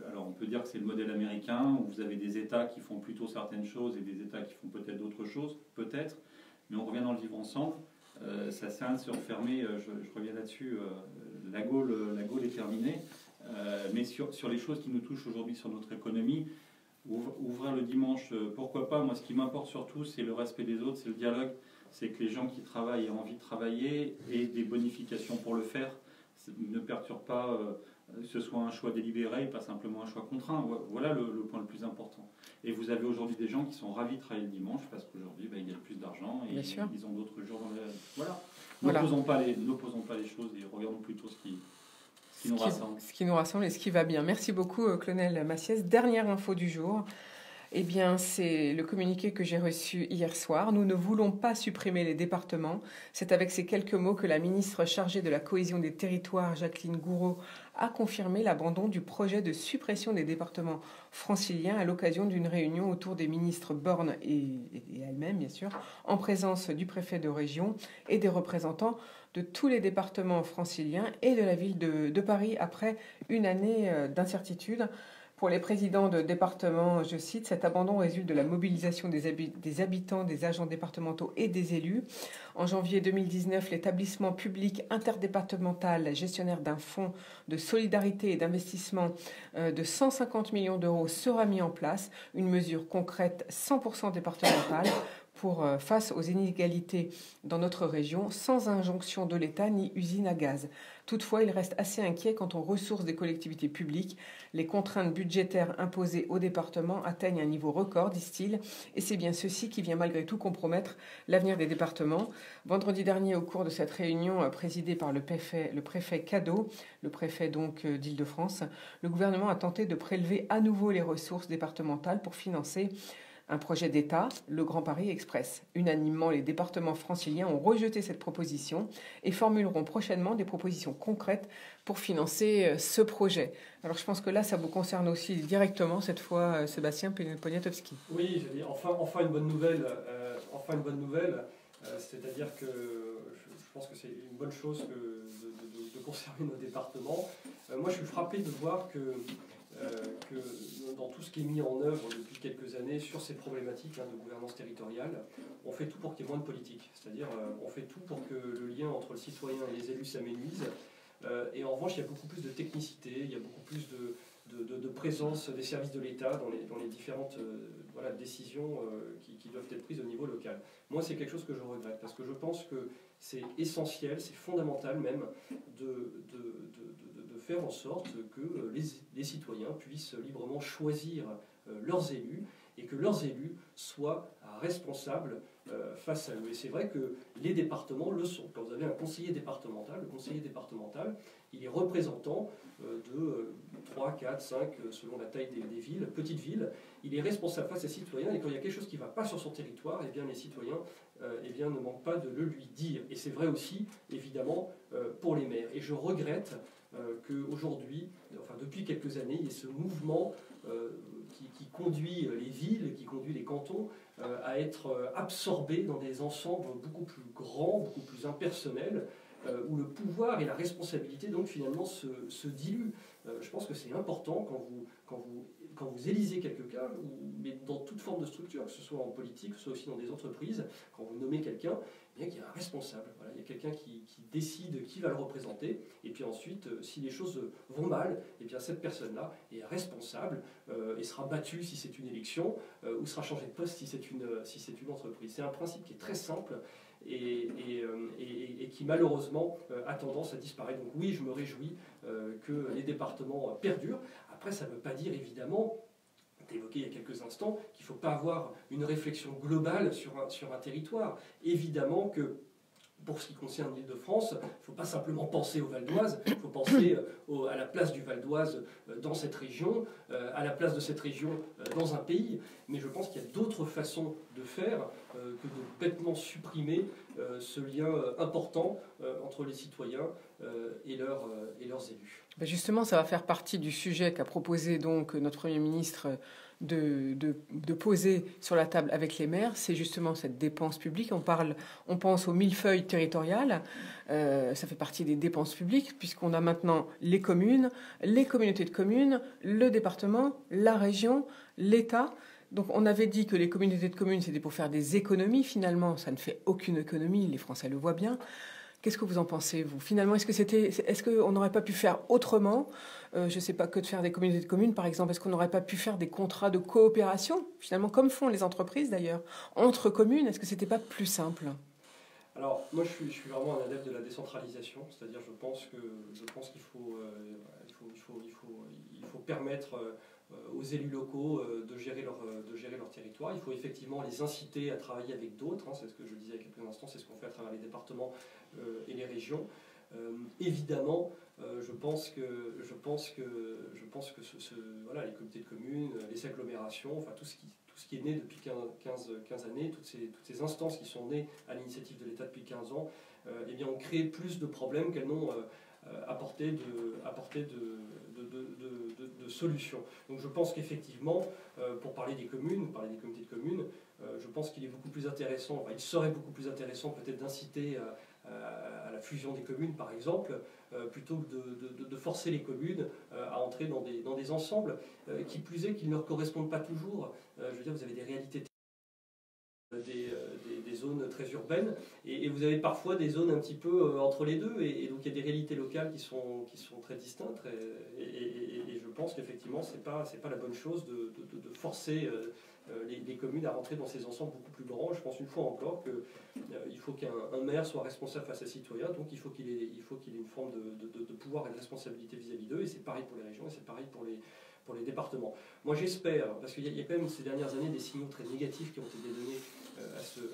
alors on peut dire que c'est le modèle américain où vous avez des États qui font plutôt certaines choses et des États qui font peut-être d'autres choses, peut-être, mais on revient dans le vivre ensemble. Ça sert à se refermer, je reviens là-dessus, la Gaule est terminée, mais sur les choses qui nous touchent aujourd'hui sur notre économie, ouvrir le dimanche, pourquoi pas. Moi ce qui m'importe surtout c'est le respect des autres, c'est le dialogue, c'est que les gens qui travaillent aient envie de travailler et des bonifications pour le faire, ne perturbe pas que ce soit un choix délibéré et pas simplement un choix contraint. Voilà le point le plus important. Et vous avez aujourd'hui des gens qui sont ravis de travailler le dimanche parce qu'aujourd'hui ils gagnent plus d'argent et ils ont d'autres jours dans la... Voilà. N'opposons pas les choses et regardons plutôt ce qui nous rassemble. Ce qui nous rassemble et ce qui va bien. Merci beaucoup Clonel Massiès. Dernière info du jour. Eh bien, c'est le communiqué que j'ai reçu hier soir. Nous ne voulons pas supprimer les départements. C'est avec ces quelques mots que la ministre chargée de la cohésion des territoires, Jacqueline Gourault, a confirmé l'abandon du projet de suppression des départements franciliens à l'occasion d'une réunion autour des ministres Borne et elle-même, bien sûr, en présence du préfet de région et des représentants de tous les départements franciliens et de la ville de Paris après une année d'incertitude. Pour les présidents de départements, je cite, cet abandon résulte de la mobilisation des habitants, des agents départementaux et des élus. En janvier 2019, l'établissement public interdépartemental gestionnaire d'un fonds de solidarité et d'investissement de 150 millions d'euros sera mis en place, une mesure concrète 100% départementale pour face aux inégalités dans notre région, sans injonction de l'État ni usine à gaz. Toutefois, il reste assez inquiet quant aux ressources des collectivités publiques. Les contraintes budgétaires imposées aux départements atteignent un niveau record, disent-ils, et c'est bien ceci qui vient malgré tout compromettre l'avenir des départements. Vendredi dernier, au cours de cette réunion présidée par le préfet Cadeau, le préfet donc d'Île-de-France, le gouvernement a tenté de prélever à nouveau les ressources départementales pour financer un projet d'État, le Grand Paris Express. Unanimement, les départements franciliens ont rejeté cette proposition et formuleront prochainement des propositions concrètes pour financer ce projet. Alors je pense que là, ça vous concerne aussi directement, cette fois, Sébastien Poniatowski. Oui, je veux dire, enfin une bonne nouvelle. C'est-à-dire que je pense que c'est une bonne chose de conserver nos départements. Moi, je suis frappé de voir que dans tout ce qui est mis en œuvre depuis quelques années sur ces problématiques de gouvernance territoriale, on fait tout pour qu'il y ait moins de politique. C'est-à-dire, on fait tout pour que le lien entre le citoyen et les élus s'amenuise. Et en revanche, il y a beaucoup plus de technicité, il y a beaucoup plus de présence des services de l'État dans les différentes décisions qui doivent être prises au niveau local. Moi, c'est quelque chose que je regrette, parce que je pense que c'est essentiel, c'est fondamental même, de faire en sorte que les citoyens puissent librement choisir leurs élus et que leurs élus soient responsables face à eux. Et c'est vrai que les départements le sont. Quand vous avez un conseiller départemental, le conseiller départemental, il est représentant de 3, 4, 5, selon la taille des villes, petites villes. Il est responsable face à ses citoyens, et quand il y a quelque chose qui ne va pas sur son territoire, eh bien, les citoyens ne manquent pas de le lui dire. Et c'est vrai aussi, évidemment, pour les maires. Et je regrette qu'aujourd'hui, enfin depuis quelques années, il y ait ce mouvement qui conduit les villes, qui conduit les cantons à être absorbés dans des ensembles beaucoup plus grands, beaucoup plus impersonnels, où le pouvoir et la responsabilité donc finalement se diluent. Je pense que c'est important quand vous élisez quelqu'un, mais dans toute forme de structure, que ce soit en politique, que ce soit aussi dans des entreprises, quand vous nommez quelqu'un, eh bien qu'il y a un responsable. Voilà, il y a quelqu'un qui décide qui va le représenter, et puis ensuite, si les choses vont mal, eh bien cette personne-là est responsable et sera battue si c'est une élection, ou sera changée de poste si c'est une entreprise. C'est un principe qui est très simple, et qui malheureusement a tendance à disparaître. Donc oui, je me réjouis que les départements perdurent. Après, ça ne veut pas dire évidemment, évoqué il y a quelques instants, qu'il ne faut pas avoir une réflexion globale sur un territoire. Évidemment que pour ce qui concerne l'Île-de-France, il ne faut pas simplement penser au Val d'Oise, il faut penser à la place du Val d'Oise dans cette région, à la place de cette région dans un pays. Mais je pense qu'il y a d'autres façons de faire que de bêtement supprimer ce lien important entre les citoyens et leurs élus. Ben justement, ça va faire partie du sujet qu'a proposé donc notre Premier ministre de poser sur la table avec les maires. C'est justement cette dépense publique. On pense au millefeuille territorial. Ça fait partie des dépenses publiques puisqu'on a maintenant les communes, les communautés de communes, le département, la région, l'État. Donc on avait dit que les communautés de communes, c'était pour faire des économies. Finalement, ça ne fait aucune économie. Les Français le voient bien. Qu'est-ce que vous en pensez, vous? Finalement, est-ce qu'on n'aurait pas pu faire autrement? Je ne sais pas, que de faire des communautés de communes, par exemple. Est-ce qu'on n'aurait pas pu faire des contrats de coopération, finalement, comme font les entreprises, d'ailleurs, entre communes? Est-ce que ce n'était pas plus simple? Alors, moi, je suis vraiment un adepte de la décentralisation. C'est-à-dire, je pense qu'il faut permettre aux élus locaux de gérer leur territoire. Il faut effectivement les inciter à travailler avec d'autres. C'est ce que je disais il y a quelques instants, c'est ce qu'on fait à travers les départements et les régions. Évidemment, je pense que voilà, les comités de communes, les agglomérations, enfin tout ce qui est né depuis 15 années, toutes ces instances qui sont nées à l'initiative de l'État depuis 15 ans, eh bien, ont créé plus de problèmes qu'elles n'ont apporté de solutions. Donc je pense qu'effectivement, pour parler des communes, parler des comités de communes, je pense qu'il est beaucoup plus intéressant, enfin, il serait beaucoup plus intéressant peut-être d'inciter à la fusion des communes, par exemple, plutôt que de forcer les communes à entrer dans des ensembles, qui plus est, qu'ils ne leur correspondent pas toujours. Je veux dire, vous avez des réalités, des zones très urbaines, et vous avez parfois des zones un petit peu entre les deux, et donc il y a des réalités locales qui sont très distinctes, et je pense qu'effectivement, c'est pas la bonne chose de forcer les communes à rentrer dans ces ensembles beaucoup plus grands. Je pense une fois encore qu'il faut qu'un maire soit responsable face à ses citoyens, donc il faut qu'il ait une forme de pouvoir et de responsabilité vis-à-vis d'eux, et c'est pareil pour les régions, et c'est pareil pour les départements. Moi j'espère, parce qu'il y a quand même ces dernières années des signaux très négatifs qui ont été donnés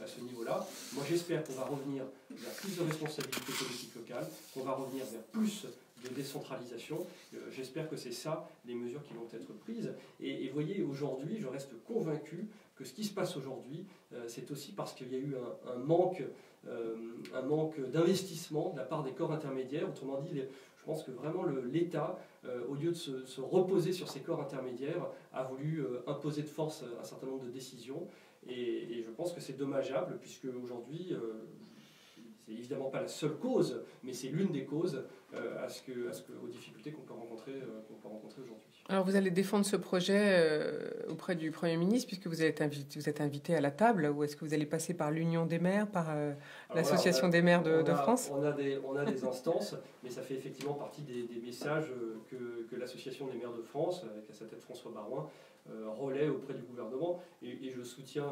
à ce niveau-là, moi j'espère qu'on va revenir vers plus de responsabilité politique locale, qu'on va revenir vers plus de décentralisation. J'espère que c'est ça les mesures qui vont être prises. Et vous voyez, aujourd'hui, je reste convaincu que ce qui se passe aujourd'hui, c'est aussi parce qu'il y a eu un manque d'investissement de la part des corps intermédiaires. Autrement dit, je pense que vraiment l'État, au lieu de se reposer sur ces corps intermédiaires, a voulu imposer de force un certain nombre de décisions. Et je pense que c'est dommageable, puisque aujourd'hui, c'est évidemment pas la seule cause, mais c'est l'une des causes aux difficultés qu'on peut rencontrer aujourd'hui. Alors vous allez défendre ce projet auprès du Premier ministre, puisque vous êtes invité à la table, ou est-ce que vous allez passer par l'Union des maires, par l'Association des maires de France? On a des instances, mais ça fait effectivement partie des messages que l'Association des maires de France, avec à sa tête François Baroin, relaie auprès du gouvernement, et je soutiens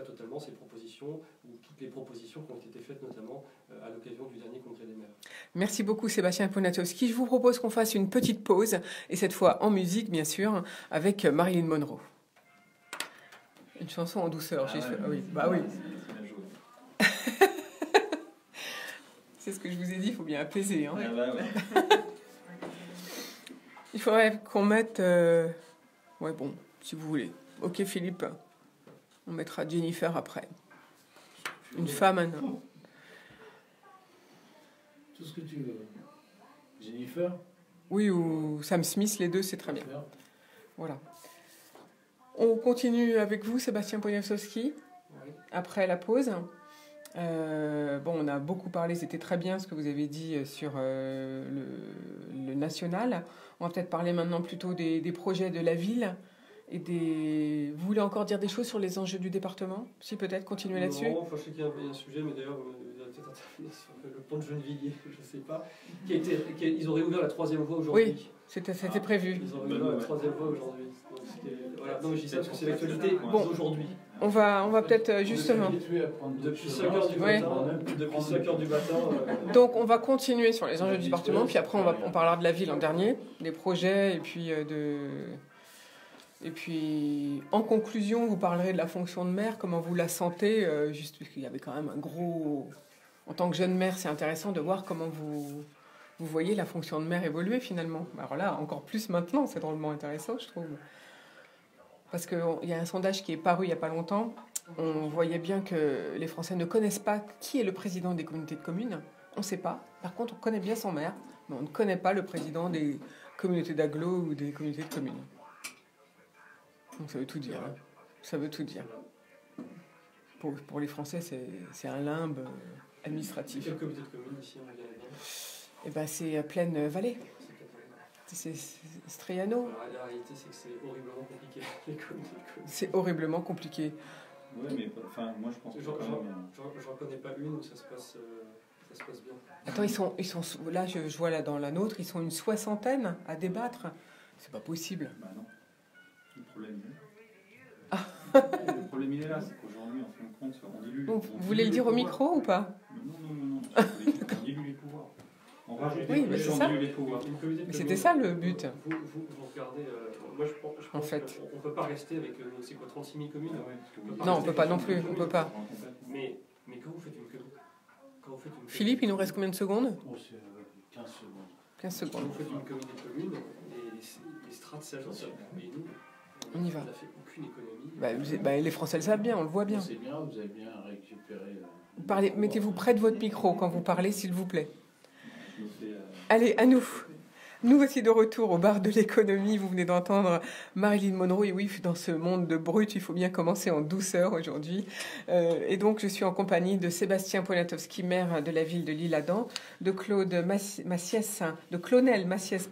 totalement ces propositions, ou toutes les propositions qui ont été faites notamment à l'occasion du dernier congrès des maires. Merci beaucoup Sébastien Poniatowski. Je vous propose qu'on fasse une petite pause, et cette fois en musique bien sûr, avec Marilyn Monroe. Une chanson en douceur. Oui. C'est ce que je vous ai dit, il faut bien apaiser. Hein. Ah bah ouais. Il faudrait qu'on mette... Ouais, bon, si vous voulez. Ok, Philippe, on mettra Jennifer après. Une femme, un homme. Tout ce que tu veux. Jennifer? Oui, ou Sam Smith, les deux, c'est très bien. Voilà. On continue avec vous, Sébastien Poniatowski, après la pause. Bon, on a beaucoup parlé, c'était très bien ce que vous avez dit sur le national. On va peut-être parler maintenant plutôt des projets de la ville. Vous voulez encore dire des choses sur les enjeux du département? Si, peut-être, continuer là-dessus. Non, enfin, je sais qu'il y a un sujet, mais d'ailleurs, vous avez peut-être intervenu sur le pont de Gennevilliers, je ne sais pas. Ils ont réouvert la 3e voie aujourd'hui. Oui, c'était prévu. Ils ont réouvert la 3e voie aujourd'hui. Voilà. Non, mais je dis ça parce que c'est l'actualité d'aujourd'hui. On va peut-être justement... Depuis 5h du matin. Depuis 5h du matin. Donc on va continuer sur les enjeux du département, puis après on parlera de la ville en dernier, des projets, et puis en conclusion, vous parlerez de la fonction de maire, comment vous la sentez, juste parce qu'il y avait quand même un gros... En tant que jeune maire, c'est intéressant de voir comment vous voyez la fonction de maire évoluer finalement. Alors là, encore plus maintenant, c'est drôlement intéressant, je trouve. Parce qu'il y a un sondage qui est paru il n'y a pas longtemps. On voyait bien que les Français ne connaissent pas qui est le président des communautés de communes. On ne sait pas. Par contre, on connaît bien son maire, mais on ne connaît pas le président des communautés d'agglo ou des communautés de communes. Donc ça veut tout dire. Hein. Ça veut tout dire. Pour les Français, c'est un limbe administratif. Quelle communauté de communes ici, on regarde bien? Eh ben, c'est Plaine Vallée. C'est Striano. La réalité, c'est que c'est horriblement compliqué, les communautés de communes. C'est horriblement compliqué. Oui, mais enfin, moi je pense que Je n'en connais pas une où ça se passe bien. Attends, ils sont là, je vois là dans la nôtre, ils sont une 60aine à débattre. C'est pas possible. Bah non. Le problème il est là. Ah. Le problème il est là, c'est qu'aujourd'hui, en fin de compte, on dilue. Bon, vous voulez le dire au micro ou pas? Non. On dilue les pouvoirs. On rajoute oui, mais c'est ça. les pouvoirs. Mais c'était ça le but. Vous regardez, moi je pense en fait. on ne peut pas rester avec, c'est quoi, 36 000 communes Non, on ne peut pas non plus, on peut pas. Mais quand vous faites une commune... Philippe, il nous reste combien de secondes? 15 secondes. 15 secondes. Quand vous faites une communauté, les strates s'agencent. Et nous, on y va. On n'a fait aucune économie. Les Français le savent bien, on le voit bien. C'est bien, vous avez bien récupéré... Mettez-vous près de votre micro quand vous parlez, s'il vous plaît. Allez, à nous. Nous voici de retour au bar de l'économie. Vous venez d'entendre Marilyn Monroe. Et oui, dans ce monde de brut, il faut bien commencer en douceur aujourd'hui. Et donc, je suis en compagnie de Sébastien Poniatowski, maire de la ville de l'Isle-Adam, de Claude Massiès, de Clonel Massiès,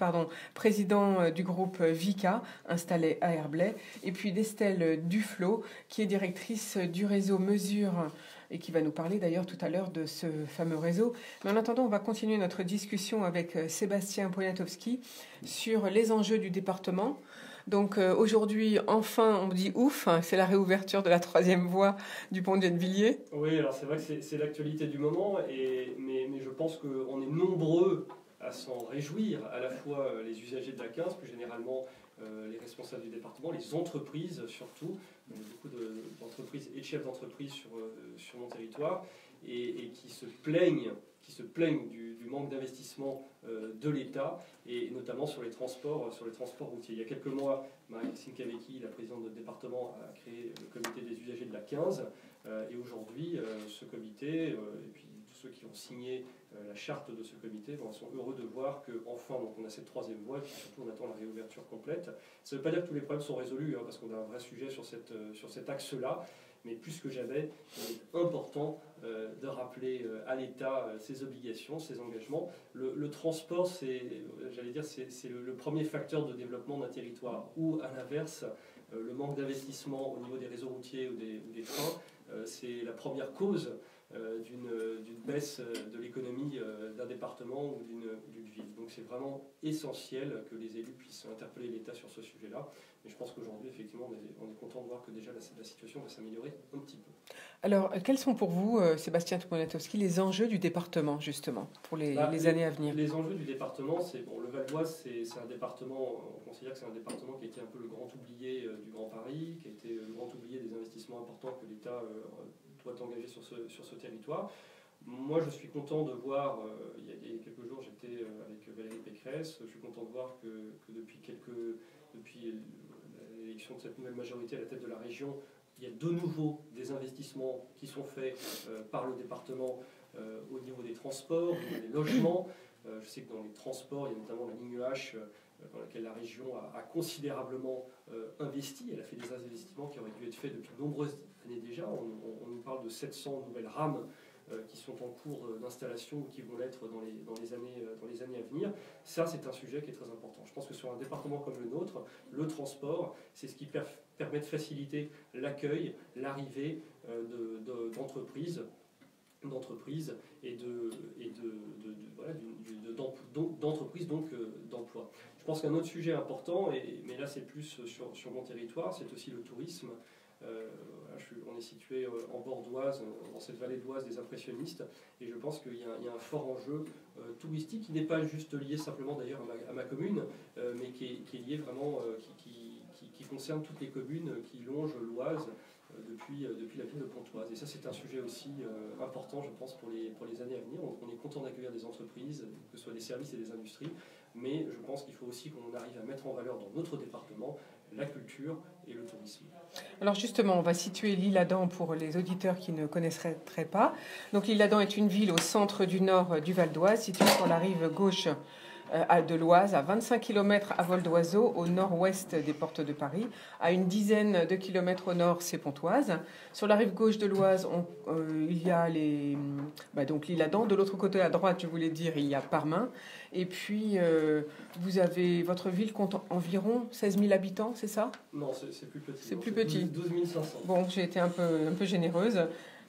président du groupe Vica, installé à Herblay, et puis d'Estelle Duflot, qui est directrice du réseau Mesure, et qui va nous parler d'ailleurs tout à l'heure de ce fameux réseau. Mais en attendant, on va continuer notre discussion avec Sébastien Poniatowski sur les enjeux du département. Donc aujourd'hui, enfin, on dit ouf, hein, c'est la réouverture de la 3e voie du pont de Gennevilliers. Oui, alors c'est vrai que c'est l'actualité du moment, mais je pense qu'on est nombreux à s'en réjouir, à la fois les usagers de la 15, plus généralement les responsables du département, les entreprises surtout, beaucoup d'entreprises et de chefs d'entreprise sur mon territoire, et qui se plaignent du manque d'investissement de l'État, et notamment sur les transports routiers. Il y a quelques mois, Marie-Christine Cavecchi, la présidente de notre département, a créé le comité des usagers de la 15, et aujourd'hui, ce comité, et puis tous ceux qui ont signé la charte de ce comité, sont heureux de voir qu'enfin, on a cette 3e voie, et puis surtout on attend la réouverture complète. Ça ne veut pas dire que tous les problèmes sont résolus, parce qu'on a un vrai sujet sur cet axe-là, mais plus que jamais, il est important de rappeler à l'État ses obligations, ses engagements. Le transport, c'est le premier facteur de développement d'un territoire, ou à l'inverse, le manque d'investissement au niveau des réseaux routiers ou des trains, c'est la première cause d'une baisse de l'économie d'un département ou d'une ville. Donc c'est vraiment essentiel que les élus puissent interpeller l'État sur ce sujet-là. Mais je pense qu'aujourd'hui, effectivement, on est content de voir que déjà la situation va s'améliorer un petit peu. Alors, quels sont pour vous, Sébastien Poniatowski, les enjeux du département, justement, pour les années à venir? Les enjeux du département, le Val-d'Oise, c'est un département, on considère que c'est un département qui a été un peu le grand oublié du Grand Paris, qui a été le grand oublié des investissements importants que l'État doit engager sur ce territoire. Moi, je suis content de voir, il y a quelques jours, j'étais avec Valérie Pécresse, je suis content de voir que depuis l'élection de cette nouvelle majorité à la tête de la région, il y a de nouveau des investissements qui sont faits par le département au niveau des transports, au niveau des logements. Je sais que dans les transports, il y a notamment la ligne H, dans laquelle la région a considérablement investi. Elle a fait des investissements qui auraient dû être faits depuis de nombreuses années déjà. On nous parle de 700 nouvelles rames qui sont en cours d'installation ou qui vont l'être dans les années à venir. Ça, c'est un sujet qui est très important. Je pense que sur un département comme le nôtre, le transport, c'est ce qui permet de faciliter l'accueil, l'arrivée d'entreprises et d'entreprises, donc d'emploi. Je pense qu'un autre sujet important, mais là c'est plus sur mon territoire, c'est aussi le tourisme. On est situé en bord d'Oise, dans cette vallée d'Oise des impressionnistes, et je pense qu'il y a un fort enjeu touristique qui n'est pas juste lié simplement d'ailleurs à ma commune, mais qui est lié vraiment, qui concerne toutes les communes qui longent l'Oise depuis la ville de Pontoise. Et ça, c'est un sujet aussi important, je pense, pour les années à venir. On est content d'accueillir des entreprises, que ce soit des services et des industries, mais je pense qu'il faut aussi qu'on arrive à mettre en valeur dans notre département la culture et le tourisme. Alors justement, on va situer l'Isle-Adam pour les auditeurs qui ne connaisseraient pas. Donc l'Isle-Adam est une ville au centre du nord du Val d'Oise, située sur la rive gauche de l'Oise, à 25 km à vol d'oiseau au nord-ouest des portes de Paris. À une dizaine de kilomètres au nord, c'est Pontoise. Sur la rive gauche de l'Oise, il y a donc l'Isle-Adam. De l'autre côté, à droite, je voulais dire, il y a Parmain. Et puis, votre ville compte environ 16 000 habitants, c'est ça? Non, c'est plus petit. C'est plus petit. 12 500. Bon, j'ai été un peu généreuse.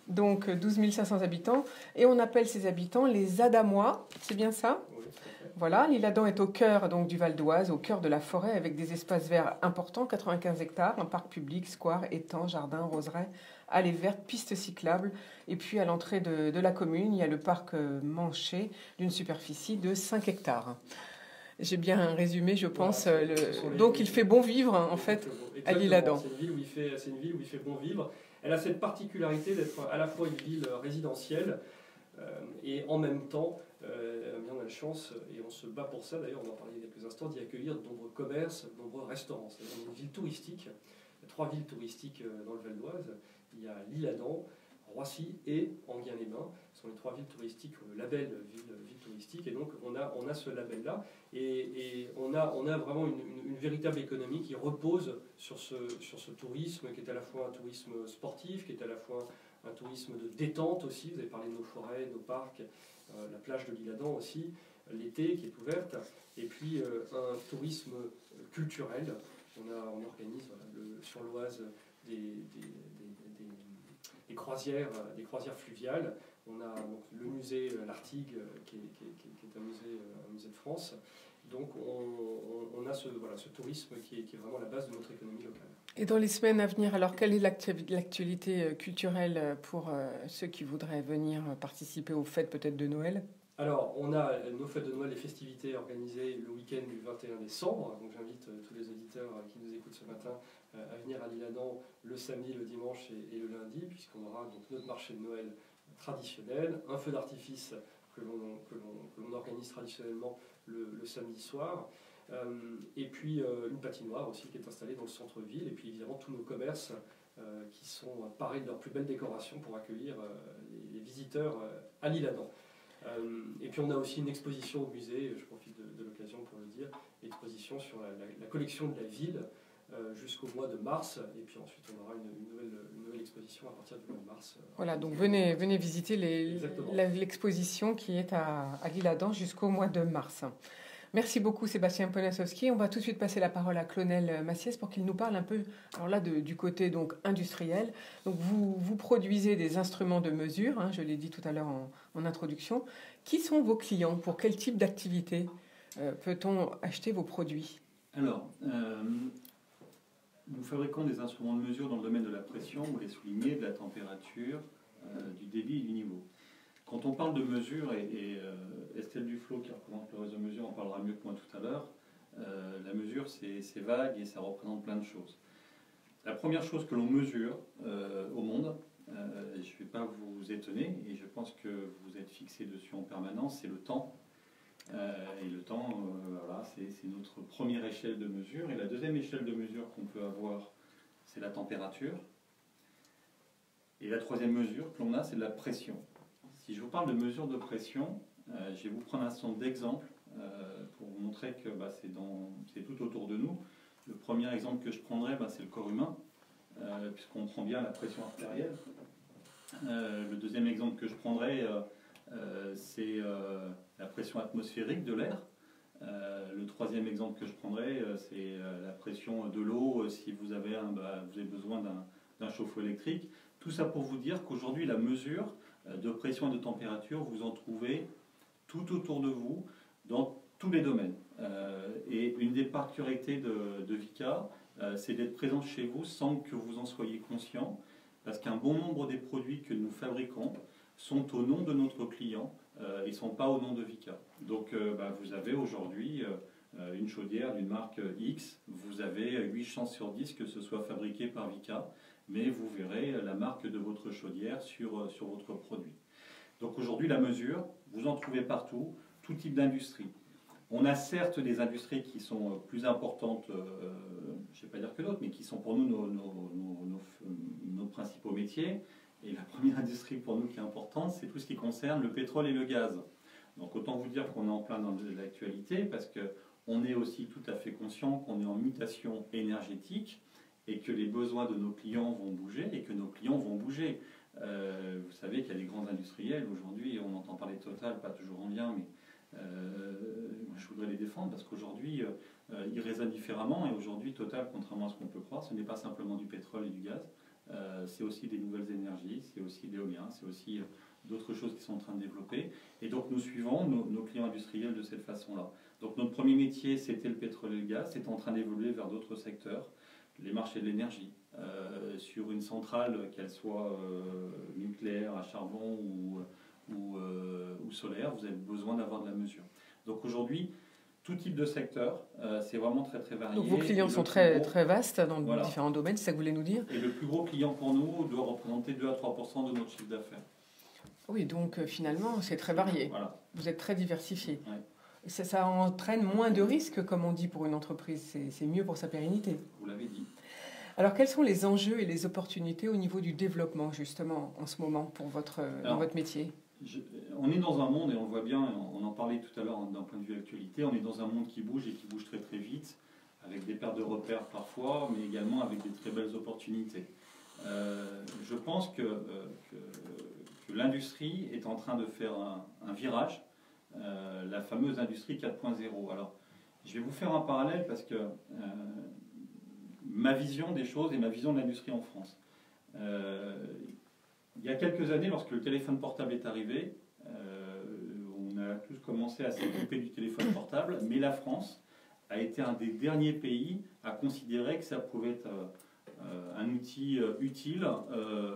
Donc, 12 500 habitants. Et on appelle ces habitants les Adamois. C'est bien ça? Oui, tout à fait. Voilà, l'Isle-Adam est au cœur donc, du Val d'Oise, au cœur de la forêt, avec des espaces verts importants, 95 hectares, un parc public, square, étang, jardin, roseraie, allées vertes, pistes cyclables. Et puis à l'entrée de la commune, il y a le parc Manché d'une superficie de 5 hectares. J'ai bien résumé, je pense. Donc il fait bon vivre, en fait, à l'Isle-Adam. C'est une ville où il fait bon vivre. Elle a cette particularité d'être à la fois une ville résidentielle et en même temps, on a la chance, et on se bat pour ça, d'ailleurs on en parlait il y a quelques instants, d'y accueillir de nombreux commerces, de nombreux restaurants. C'est une ville touristique. Il y a 3 villes touristiques dans le Val d'Oise. Il y a l'Isle-Adam, Roissy et Enghien-les-Bains. Ce sont les 3 villes touristiques, le label ville touristique. Et donc on a ce label-là. Et on a vraiment une véritable économie qui repose sur ce tourisme, qui est à la fois un tourisme sportif, qui est à la fois un tourisme de détente aussi. Vous avez parlé de nos forêts, nos parcs, la plage de l'Isle-Adam aussi, l'été qui est ouverte. Et puis un tourisme culturel. On organise sur l'Oise des croisières fluviales. On a donc le musée L'Artigue, qui est un musée de France. Donc on a ce tourisme qui est vraiment la base de notre économie locale. Et dans les semaines à venir, alors quelle est l'actualité culturelle pour ceux qui voudraient venir participer aux fêtes peut-être de Noël? Alors, on a nos fêtes de Noël, les festivités organisées le week-end du 21 décembre. Donc j'invite tous les auditeurs qui nous écoutent ce matin à venir à l'Isle-Adam le samedi, le dimanche et le lundi, puisqu'on aura donc notre marché de Noël traditionnel, un feu d'artifice que l'on organise traditionnellement le samedi soir, et puis une patinoire aussi qui est installée dans le centre-ville, et puis évidemment tous nos commerces qui sont parés de leurs plus belles décorations pour accueillir les visiteurs à l'Isle-Adam. Et puis on a aussi une exposition au musée, je profite de l'occasion pour le dire, exposition sur la collection de la ville jusqu'au mois de mars, et puis ensuite on aura une nouvelle exposition à partir du mois de mars. Voilà, donc venez visiter l'exposition qui est à l'Isle-Adam jusqu'au mois de mars. Merci beaucoup Sébastien Poniatowski. On va tout de suite passer la parole à Clonel Massiès pour qu'il nous parle un peu, alors là, du côté donc industriel. Donc vous produisez des instruments de mesure, je l'ai dit tout à l'heure en introduction. Qui sont vos clients? Pour quel type d'activité peut-on acheter vos produits? Alors, nous fabriquons des instruments de mesure dans le domaine de la pression, vous l'avez souligné, de la température, du débit et du niveau. Quand on parle de mesure, et Estelle Duflo, qui représente le réseau mesure, en parlera mieux que moi tout à l'heure, la mesure c'est vague et ça représente plein de choses. La première chose que l'on mesure au monde, je ne vais pas vous étonner, et je pense que vous êtes fixé dessus en permanence, c'est le temps. Et le temps, voilà, c'est notre première échelle de mesure. Et la deuxième échelle de mesure qu'on peut avoir, c'est la température. Et la troisième mesure que l'on a, c'est la pression. Si je vous parle de mesure de pression, je vais vous prendre un certain nombre d'exemples pour vous montrer que c'est tout autour de nous. Le premier exemple que je prendrai, c'est le corps humain, puisqu'on prend bien la pression artérielle. Le deuxième exemple que je prendrai, c'est la pression atmosphérique de l'air. Le troisième exemple que je prendrai, c'est la pression de l'eau si vous avez besoin d'un chauffe-eau électrique. Tout ça pour vous dire qu'aujourd'hui, la mesure de pression et de température, vous en trouvez tout autour de vous, dans tous les domaines. Et une des particularités de Vicat, c'est d'être présent chez vous sans que vous en soyez conscient, parce qu'un bon nombre des produits que nous fabriquons sont au nom de notre client et ne sont pas au nom de Vicat. Donc vous avez aujourd'hui une chaudière d'une marque X, vous avez 8 chances sur 10 que ce soit fabriqué par Vicat, mais vous verrez la marque de votre chaudière sur votre produit. Donc aujourd'hui, la mesure, vous en trouvez partout, tout type d'industrie. On a certes des industries qui sont plus importantes, je ne vais pas dire que d'autres, mais qui sont pour nous nos principaux métiers. Et la première industrie pour nous qui est importante, c'est tout ce qui concerne le pétrole et le gaz. Donc autant vous dire qu'on est en plein dans l'actualité, parce qu'on est aussi tout à fait conscient qu'on est en mutation énergétique et que les besoins de nos clients vont bouger et que nos clients vont bouger. Vous savez qu'il y a des grands industriels aujourd'hui, on entend parler de Total, pas toujours en bien, mais moi je voudrais les défendre parce qu'aujourd'hui ils raisonnent différemment, et aujourd'hui Total, contrairement à ce qu'on peut croire, ce n'est pas simplement du pétrole et du gaz, c'est aussi des nouvelles énergies, c'est aussi l'éolien, c'est aussi d'autres choses qui sont en train de développer, et donc nous suivons nos clients industriels de cette façon-là. Donc notre premier métier, c'était le pétrole et le gaz, c'est en train d'évoluer vers d'autres secteurs, les marchés de l'énergie. Sur une centrale, qu'elle soit nucléaire, à charbon ou solaire, vous avez besoin d'avoir de la mesure. Donc aujourd'hui, tout type de secteur, c'est vraiment très très varié. Donc vos clients sont très vastes dans différents domaines, c'est ça que vous voulez nous dire? Et le plus gros client pour nous doit représenter 2 à 3% de notre chiffre d'affaires. Oui, donc finalement, c'est très varié. Voilà. Vous êtes très diversifié. Ouais. Ça entraîne moins de risques, comme on dit, pour une entreprise. C'est mieux pour sa pérennité. Vous l'avez dit. Alors, quels sont les enjeux et les opportunités au niveau du développement, justement, en ce moment, pour dans votre métier? On est dans un monde, et on le voit bien, on en parlait tout à l'heure d'un point de vue actualité, on est dans un monde qui bouge et qui bouge très très vite, avec des pertes de repères parfois, mais également avec des très belles opportunités. Je pense que l'industrie est en train de faire un virage, la fameuse industrie 4.0. Alors, je vais vous faire un parallèle parce que ma vision des choses et ma vision de l'industrie en France. Il y a quelques années, lorsque le téléphone portable est arrivé, on a tous commencé à s'occuper du téléphone portable, mais la France a été un des derniers pays à considérer que ça pouvait être un outil utile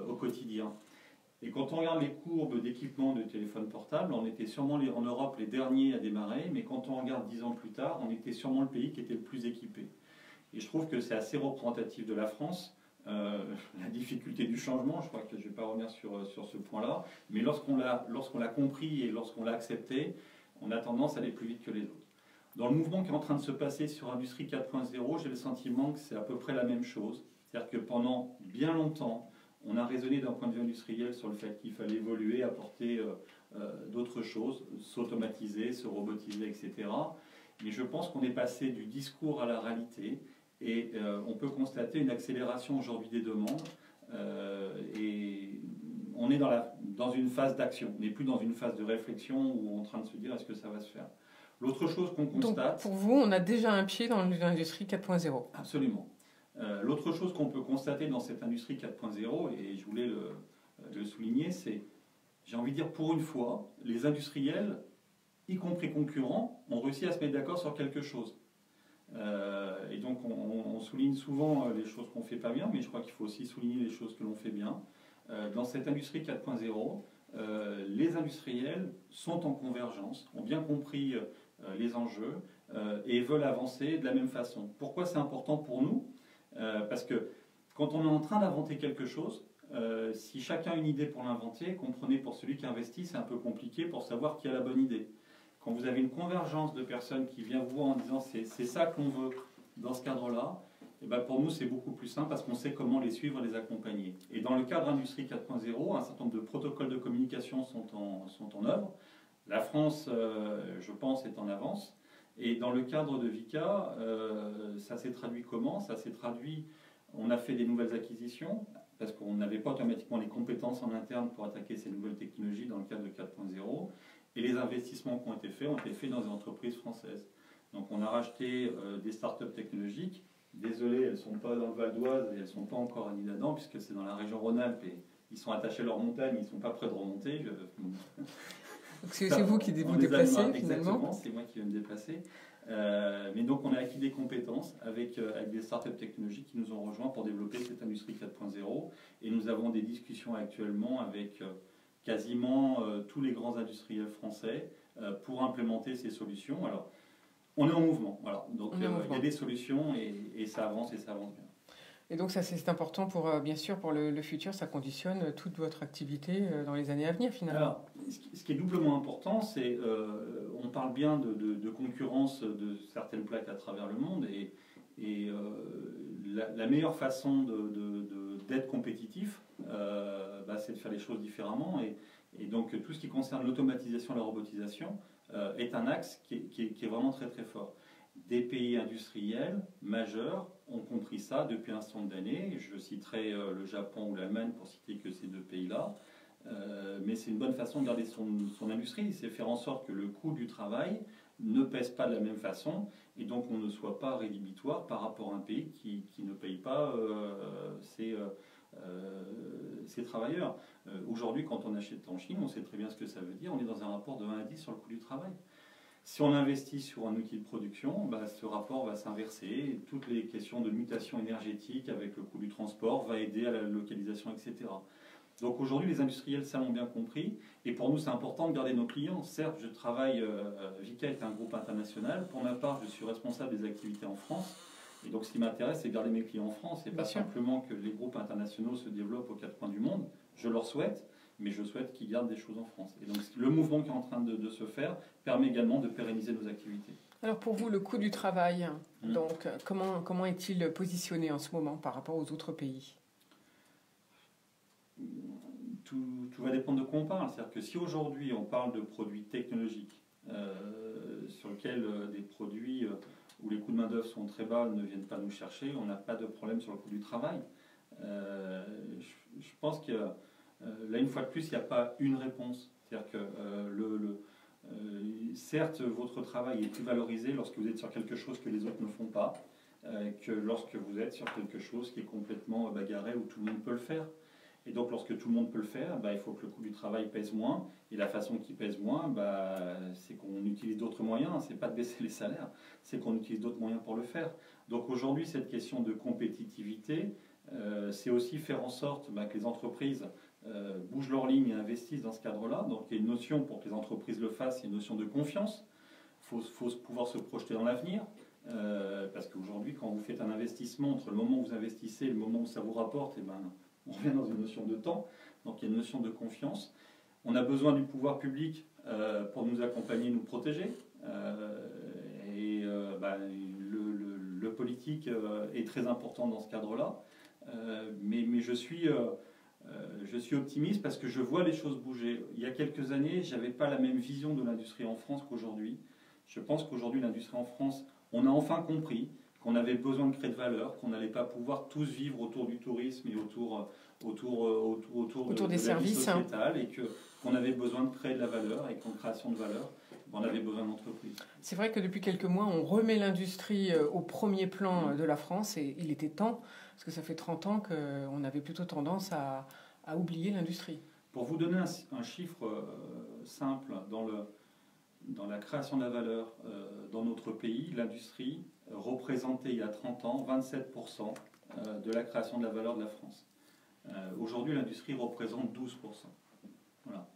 au quotidien. Et quand on regarde les courbes d'équipement de téléphone portable, on était sûrement en Europe les derniers à démarrer, mais quand on regarde 10 ans plus tard, on était sûrement le pays qui était le plus équipé. Et je trouve que c'est assez représentatif de la France. La difficulté du changement, je crois que je ne vais pas revenir sur ce point-là, mais lorsqu'on l'a compris et lorsqu'on l'a accepté, on a tendance à aller plus vite que les autres. Dans le mouvement qui est en train de se passer sur Industrie 4.0, j'ai le sentiment que c'est à peu près la même chose. C'est-à-dire que pendant bien longtemps, on a raisonné d'un point de vue industriel sur le fait qu'il fallait évoluer, apporter d'autres choses, s'automatiser, se robotiser, etc. Mais je pense qu'on est passé du discours à la réalité. Et on peut constater une accélération aujourd'hui des demandes et on est dans une phase d'action. On n'est plus dans une phase de réflexion où on est en train de se dire est-ce que ça va se faire. L'autre chose qu'on constate... Donc pour vous, on a déjà un pied dans l'industrie 4.0. Absolument. L'autre chose qu'on peut constater dans cette industrie 4.0, et je voulais le souligner, c'est, j'ai envie de dire pour une fois, les industriels, y compris concurrents, ont réussi à se mettre d'accord sur quelque chose. Et donc on souligne souvent les choses qu'on ne fait pas bien, mais je crois qu'il faut aussi souligner les choses que l'on fait bien. Dans cette industrie 4.0, les industriels sont en convergence, ont bien compris les enjeux et veulent avancer de la même façon. Pourquoi c'est important pour nous? Parce que quand on est en train d'inventer quelque chose, si chacun a une idée pour l'inventer, comprenez, pour celui qui investit, c'est un peu compliqué pour savoir qui a la bonne idée. Quand vous avez une convergence de personnes qui viennent vous voir en disant c'est ça qu'on veut dans ce cadre-là, et ben pour nous c'est beaucoup plus simple parce qu'on sait comment les suivre et les accompagner. Et dans le cadre Industrie 4.0, un certain nombre de protocoles de communication sont en œuvre. La France, je pense, est en avance. Et dans le cadre de VICA, ça s'est traduit comment? Ça s'est traduit, on a fait des nouvelles acquisitions, parce qu'on n'avait pas automatiquement les compétences en interne pour attaquer ces nouvelles technologies dans le cadre de 4.0. Et les investissements qui ont été faits dans des entreprises françaises. Donc on a racheté des startups technologiques. Désolé, elles ne sont pas dans le Val d'Oise et elles ne sont pas encore à L'Isle-Adam, puisque c'est dans la région Rhône-Alpes et ils sont attachés à leur montagne, ils ne sont pas prêts de remonter. C'est vous qui vous déplacez finalement? Exactement, c'est moi qui vais me déplacer. Mais donc on a acquis des compétences avec des startups technologiques qui nous ont rejoints pour développer cette industrie 4.0 et nous avons des discussions actuellement avec quasiment tous les grands industriels français pour implémenter ces solutions. Alors on est en mouvement, voilà. Donc il y a des solutions et ça avance bien. Et donc ça c'est important pour bien sûr pour le futur, ça conditionne toute votre activité dans les années à venir finalement. Alors, ce qui est doublement important, c'est on parle bien de concurrence de certaines plaques à travers le monde et la meilleure façon d'être compétitif, c'est de faire les choses différemment et donc tout ce qui concerne l'automatisation et la robotisation est un axe qui est vraiment très très fort. Des pays industriels majeurs ont compris ça depuis un certain nombre d'années. Je citerai le Japon ou l'Allemagne pour citer que ces deux pays-là. Mais c'est une bonne façon de garder son industrie. C'est faire en sorte que le coût du travail ne pèse pas de la même façon et donc on ne soit pas rédhibitoire par rapport à un pays qui ne paye pas ses travailleurs. Aujourd'hui, quand on achète en Chine, on sait très bien ce que ça veut dire. On est dans un rapport de 1 à 10 sur le coût du travail. Si on investit sur un outil de production, ce rapport va s'inverser. Toutes les questions de mutation énergétique avec le coût du transport va aider à la localisation, etc. Donc aujourd'hui, les industriels, ça l'ont bien compris. Et pour nous, c'est important de garder nos clients. Certes, je travaille, VICA est un groupe international. Pour ma part, je suis responsable des activités en France. Et donc ce qui m'intéresse, c'est de garder mes clients en France. Et pas simplement que les groupes internationaux se développent aux 4 coins du monde. Je leur souhaite. Mais je souhaite qu'ils gardent des choses en France. Et donc le mouvement qui est en train de se faire permet également de pérenniser nos activités. Alors pour vous, le coût du travail, donc, comment est-il positionné en ce moment par rapport aux autres pays? Tout va dépendre de quoi on parle. C'est-à-dire que si aujourd'hui on parle de produits technologiques sur lesquels des produits où les coûts de main-d'œuvre sont très bas ne viennent pas nous chercher, on n'a pas de problème sur le coût du travail. Je pense que là, une fois de plus, il n'y a pas une réponse. C'est-à-dire que certes, votre travail est plus valorisé lorsque vous êtes sur quelque chose que les autres ne font pas, que lorsque vous êtes sur quelque chose qui est complètement bagarré où tout le monde peut le faire. Et donc, lorsque tout le monde peut le faire, il faut que le coût du travail pèse moins. Et la façon qui pèse moins, c'est qu'on utilise d'autres moyens. Ce n'est pas de baisser les salaires, c'est qu'on utilise d'autres moyens pour le faire. Donc aujourd'hui, cette question de compétitivité, c'est aussi faire en sorte que les entreprises bougent leur ligne et investissent dans ce cadre-là. Donc il y a une notion, pour que les entreprises le fassent, il y a une notion de confiance. Il faut pouvoir se projeter dans l'avenir. Parce qu'aujourd'hui, quand vous faites un investissement, entre le moment où vous investissez et le moment où ça vous rapporte, on revient dans une notion de temps. Donc il y a une notion de confiance. On a besoin du pouvoir public pour nous accompagner, nous protéger. Le politique est très important dans ce cadre-là. Mais je suis optimiste parce que je vois les choses bouger. Il y a quelques années, je n'avais pas la même vision de l'industrie en France qu'aujourd'hui. Je pense qu'aujourd'hui, l'industrie en France, on a enfin compris qu'on avait besoin de créer de valeur, qu'on n'allait pas pouvoir tous vivre autour du tourisme et autour des services sociétale, et qu'on avait besoin de créer de la valeur et qu'en création de valeur, on avait besoin d'entreprises. C'est vrai que depuis quelques mois, on remet l'industrie au premier plan de la France et il était temps, parce que ça fait 30 ans qu'on avait plutôt tendance à oublier l'industrie. Pour vous donner un chiffre simple, dans la création de la valeur dans notre pays, l'industrie représentait il y a 30 ans 27% de la création de la valeur de la France. Aujourd'hui, l'industrie représente 12%. Voilà.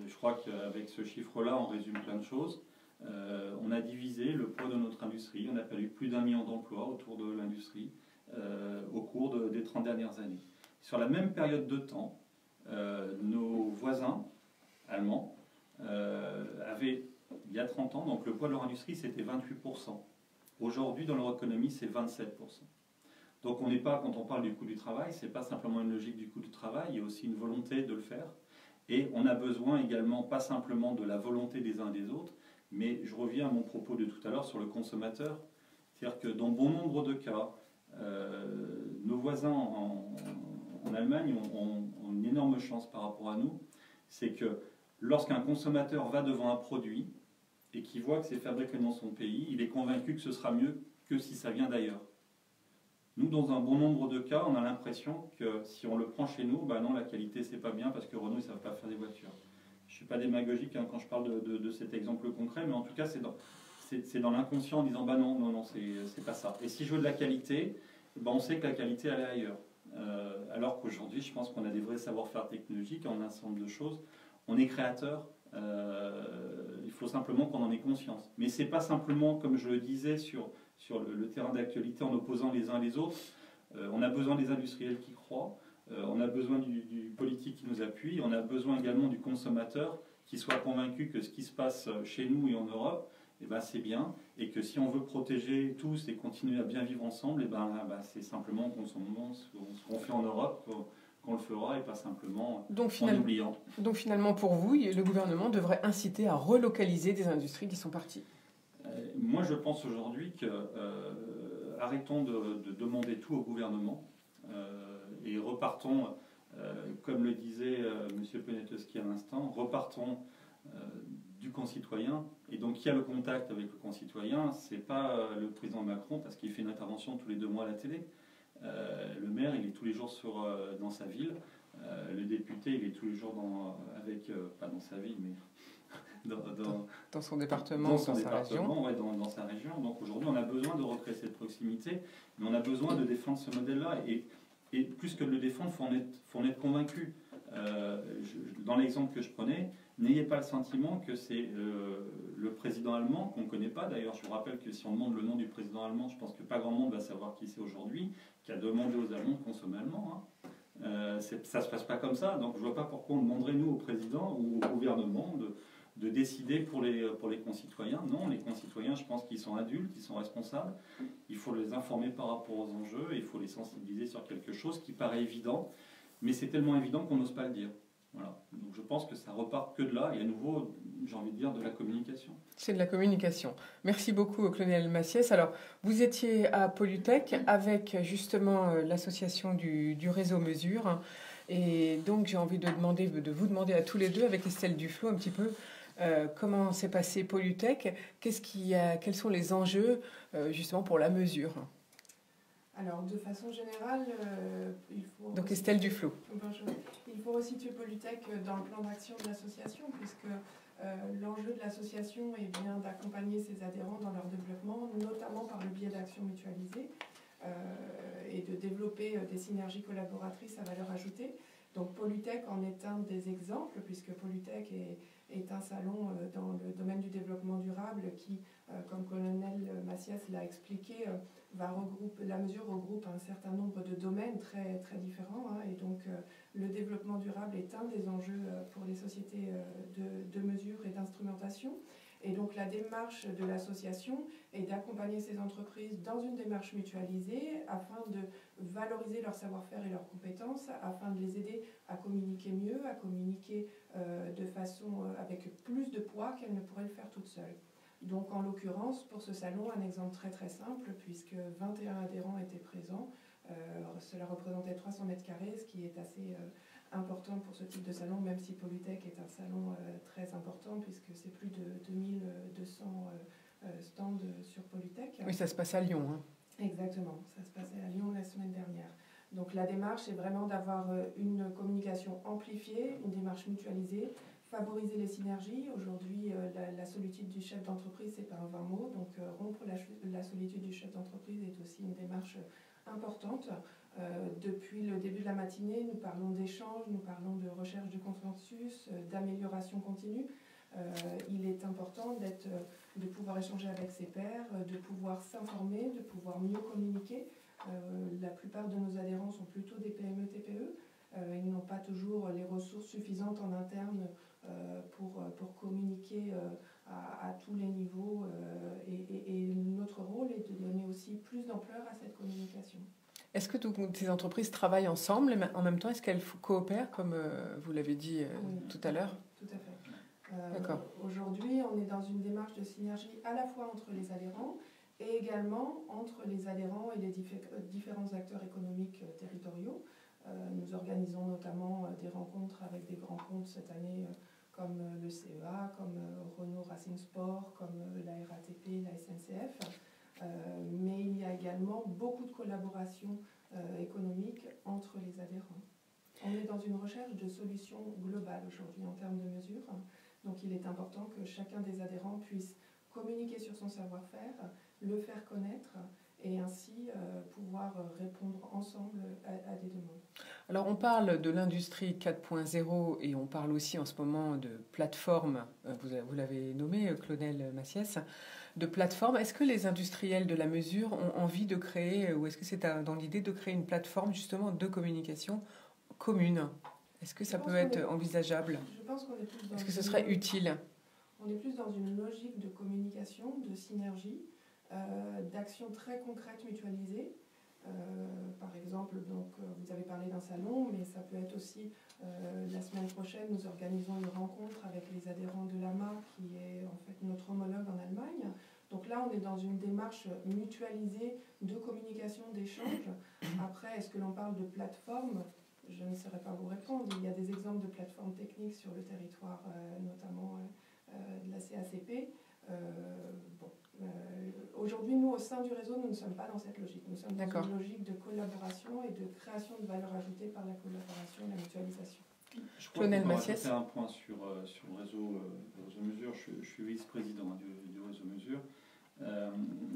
Je crois qu'avec ce chiffre-là, on résume plein de choses. On a divisé le poids de notre industrie. On a perdu plus d'1 million d'emplois autour de l'industrie au cours des 30 dernières années. Sur la même période de temps, nos voisins allemands avaient, il y a 30 ans, donc le poids de leur industrie, c'était 28%. Aujourd'hui, dans leur économie, c'est 27%. Donc on n'est pas, quand on parle du coût du travail, ce n'est pas simplement une logique du coût du travail, il y a aussi une volonté de le faire. Et on a besoin également, pas simplement de la volonté des uns et des autres, mais je reviens à mon propos de tout à l'heure sur le consommateur. C'est-à-dire que dans bon nombre de cas, nos voisins en Allemagne ont une énorme chance par rapport à nous. C'est que lorsqu'un consommateur va devant un produit et qu'il voit que c'est fabriqué dans son pays, il est convaincu que ce sera mieux que si ça vient d'ailleurs. Nous, dans un bon nombre de cas, on a l'impression que si on le prend chez nous, bah non, la qualité, c'est pas bien parce que Renault, ils ne savent pas faire des voitures. Je ne suis pas démagogique quand je parle de cet exemple concret, mais en tout cas, c'est dans l'inconscient en disant bah non, c'est pas ça. Et si je veux de la qualité, bah on sait que la qualité, elle est ailleurs. Alors qu'aujourd'hui, je pense qu'on a des vrais savoir-faire technologiques en un ensemble de choses. On est créateur. Il faut simplement qu'on en ait conscience. Mais c'est pas simplement, comme je le disais, sur le terrain d'actualité en opposant les uns les autres. On a besoin des industriels qui croient, on a besoin du politique qui nous appuie, on a besoin également du consommateur qui soit convaincu que ce qui se passe chez nous et en Europe, eh ben, c'est bien, et que si on veut protéger tous et continuer à bien vivre ensemble, eh ben, c'est simplement en consommant ce qu'on fait en Europe qu'on le fera et pas simplement en oubliant. Donc finalement, pour vous, le gouvernement devrait inciter à relocaliser des industries qui sont parties. Moi, je pense aujourd'hui que arrêtons de demander tout au gouvernement et repartons, comme le disait M. Poniatowski à l'instant, repartons du concitoyen. Et donc, qui a le contact avec le concitoyen, c'est pas le président Macron parce qu'il fait une intervention tous les 2 mois à la télé. Le maire, il est tous les jours dans sa ville. Le député, il est tous les jours pas dans sa ville, mais dans son département, dans sa région. Ouais, dans sa région. Donc aujourd'hui, on a besoin de recréer cette proximité, mais on a besoin de défendre ce modèle-là. Et plus que de le défendre, il faut en être convaincu. Dans l'exemple que je prenais, n'ayez pas le sentiment que c'est le président allemand, qu'on ne connaît pas. D'ailleurs, je vous rappelle que si on demande le nom du président allemand, je pense que pas grand monde va savoir qui c'est aujourd'hui, qui a demandé aux Allemands de consommer allemand. Ça ne se passe pas comme ça. Donc je ne vois pas pourquoi on demanderait, nous, au président ou au gouvernement de décider pour les concitoyens. Non, les concitoyens, je pense qu'ils sont adultes, ils sont responsables. Il faut les informer par rapport aux enjeux, il faut les sensibiliser sur quelque chose qui paraît évident, mais c'est tellement évident qu'on n'ose pas le dire. Voilà. Donc je pense que ça repart que de là, et à nouveau, j'ai envie de dire, de la communication. C'est de la communication. Merci beaucoup, Claudel Massiès. Alors, vous étiez à Polytech avec justement l'association du réseau Mesure, et donc j'ai envie de vous demander à tous les deux, avec Estelle Duflo, un petit peu, comment s'est passé Polytech, quels sont les enjeux justement pour la mesure? Alors, de façon générale, il faut... Donc Estelle Duflo. Bonjour. Il faut resituer Polytech dans le plan d'action de l'association, puisque l'enjeu de l'association est bien d'accompagner ses adhérents dans leur développement, notamment par le biais d'actions mutualisées, et de développer des synergies collaboratrices à valeur ajoutée. Donc Polytech en est un des exemples, puisque Polytech est un salon dans le domaine du développement durable qui, comme colonel Massiès l'a expliqué, la mesure regroupe un certain nombre de domaines très, très différents. Et donc le développement durable est un des enjeux pour les sociétés de mesure et d'instrumentation. Et donc la démarche de l'association est d'accompagner ces entreprises dans une démarche mutualisée afin de valoriser leur savoir-faire et leurs compétences, afin de les aider à communiquer mieux, à communiquer de façon avec plus de poids qu'elles ne pourraient le faire toutes seules. Donc en l'occurrence, pour ce salon, un exemple très très simple, puisque 21 adhérents étaient présents. Cela représentait 300 mètres carrés, ce qui est assez important pour ce type de salon, même si Polytech est un salon très important, puisque c'est plus de 2200 stands sur Polytech. Oui, ça se passe à Lyon. Exactement, ça se passait à Lyon la semaine dernière. Donc la démarche est vraiment d'avoir une communication amplifiée, une démarche mutualisée, favoriser les synergies. Aujourd'hui, la solitude du chef d'entreprise, c'est pas un vain mot, donc rompre la solitude du chef d'entreprise est aussi une démarche importante. Depuis le début de la matinée, nous parlons d'échange, nous parlons de recherche du consensus, d'amélioration continue. il est important de pouvoir échanger avec ses pairs, de pouvoir s'informer, de pouvoir mieux communiquer. La plupart de nos adhérents sont plutôt des PME, TPE. Ils n'ont pas toujours les ressources suffisantes en interne pour communiquer à tous les niveaux. Et notre rôle est de donner aussi plus d'ampleur à cette communication. Est-ce que toutes ces entreprises travaillent ensemble, mais en même temps, est-ce qu'elles coopèrent, comme vous l'avez dit tout à l'heure? Tout à fait. Aujourd'hui, on est dans une démarche de synergie à la fois entre les adhérents et également entre les adhérents et les différents acteurs économiques territoriaux. Nous organisons notamment des rencontres avec des grands comptes cette année, comme le CEA, comme Renault Racing Sport, comme la RATP, la SNCF. Mais il y a également beaucoup de collaboration économique entre les adhérents. On est dans une recherche de solutions globales aujourd'hui en termes de mesures. Donc il est important que chacun des adhérents puisse communiquer sur son savoir-faire, le faire connaître et ainsi pouvoir répondre ensemble à des demandes. Alors on parle de l'industrie 4.0 et on parle aussi en ce moment de plateforme, vous l'avez nommé Claudel Massiès, de plateforme. Est-ce que les industriels de la mesure ont envie de créer, ou est-ce que c'est dans l'idée de créer une plateforme justement de communication commune? Est-ce que ça peut être envisageable? Je pense qu'on est plus dans... Est-ce que ce serait utile? On est plus dans une logique de communication, de synergie, d'actions très concrètes mutualisées. Par exemple, donc, vous avez parlé d'un salon, mais ça peut être aussi, la semaine prochaine, nous organisons une rencontre avec les adhérents de l'AMA, qui est en fait notre homologue en Allemagne. Donc là, on est dans une démarche mutualisée de communication, d'échange. Après, est-ce que l'on parle de plateforme? Je ne saurais pas vous répondre. Il y a des exemples de plateformes techniques sur le territoire, notamment de la CACP. Aujourd'hui, nous, au sein du réseau, nous ne sommes pas dans cette logique. Nous sommes dans une logique de collaboration et de création de valeur ajoutée par la collaboration et la mutualisation. Je crois qu'on va rajouter un point sur le réseau Mesure. Je suis vice-président du réseau Mesure.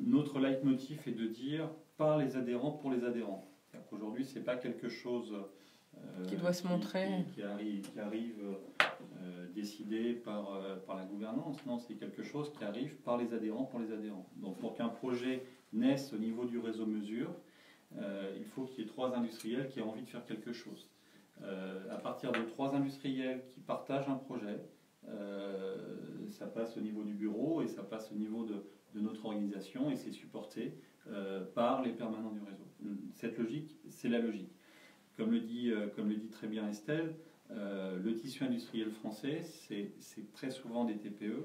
Notre leitmotiv est de dire par les adhérents pour les adhérents. Aujourd'hui, ce n'est pas quelque chose qui doit se montrer, qui arrive décidé par la gouvernance. Non, c'est quelque chose qui arrive par les adhérents pour les adhérents. Donc pour qu'un projet naisse au niveau du réseau Mesure, il faut qu'il y ait 3 industriels qui aient envie de faire quelque chose. À partir de 3 industriels qui partagent un projet, ça passe au niveau du bureau et ça passe au niveau de notre organisation et c'est supporté par les permanents du réseau. Cette logique, c'est la logique. Comme le dit très bien Estelle, le tissu industriel français, c'est très souvent des TPE.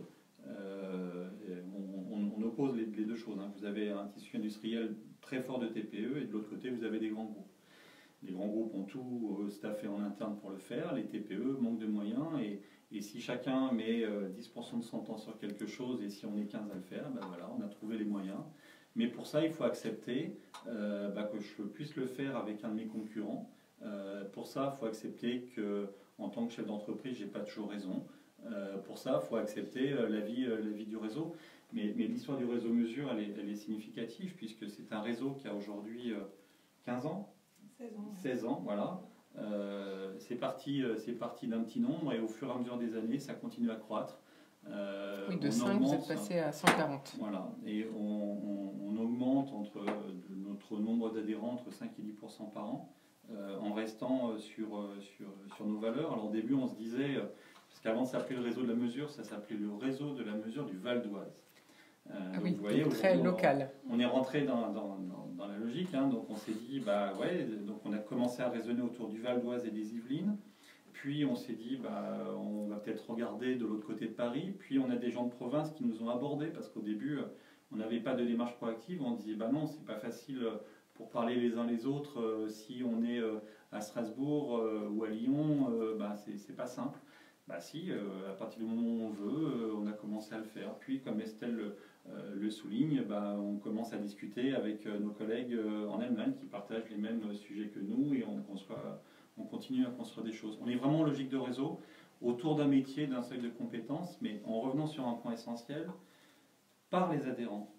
On oppose les deux choses. Vous avez un tissu industriel très fort de TPE et de l'autre côté, vous avez des grands groupes. Les grands groupes ont tout staffé en interne pour le faire. Les TPE manquent de moyens et si chacun met 10% de son temps sur quelque chose et si on est 15 à le faire, ben voilà, on a trouvé les moyens. Mais pour ça, il faut accepter que je puisse le faire avec un de mes concurrents. Pour ça, il faut accepter qu'en tant que chef d'entreprise, je n'ai pas toujours raison. Pour ça, il faut accepter la vie du réseau. Mais l'histoire du réseau Mesure, elle est significative puisque c'est un réseau qui a aujourd'hui 15 ans. 16 ans, voilà. C'est parti d'un petit nombre et au fur et à mesure des années, ça continue à croître. Oui, de 5, vous êtes passé à 140. Voilà, et on augmente notre nombre d'adhérents entre 5 et 10% par an, en restant sur nos valeurs. Alors au début, on se disait, parce qu'avant ça s'appelait le réseau de la mesure, ça s'appelait le réseau de la mesure du Val d'Oise. Oui, vous voyez, très local. On est rentré dans la logique, donc on s'est dit, donc on a commencé à raisonner autour du Val d'Oise et des Yvelines. Puis on s'est dit, on va peut-être regarder de l'autre côté de Paris. Puis on a des gens de province qui nous ont abordés parce qu'au début, on n'avait pas de démarche proactive. On disait, non, c'est pas facile pour parler les uns les autres. Si on est à Strasbourg ou à Lyon, c'est pas simple. Si, à partir du moment où on veut, on a commencé à le faire. Puis, comme Estelle le souligne, on commence à discuter avec nos collègues en Allemagne qui partagent les mêmes sujets que nous et on continue à construire des choses. On est vraiment en logique de réseau, autour d'un métier, d'un seuil de compétences, mais en revenant sur un point essentiel, par les adhérents.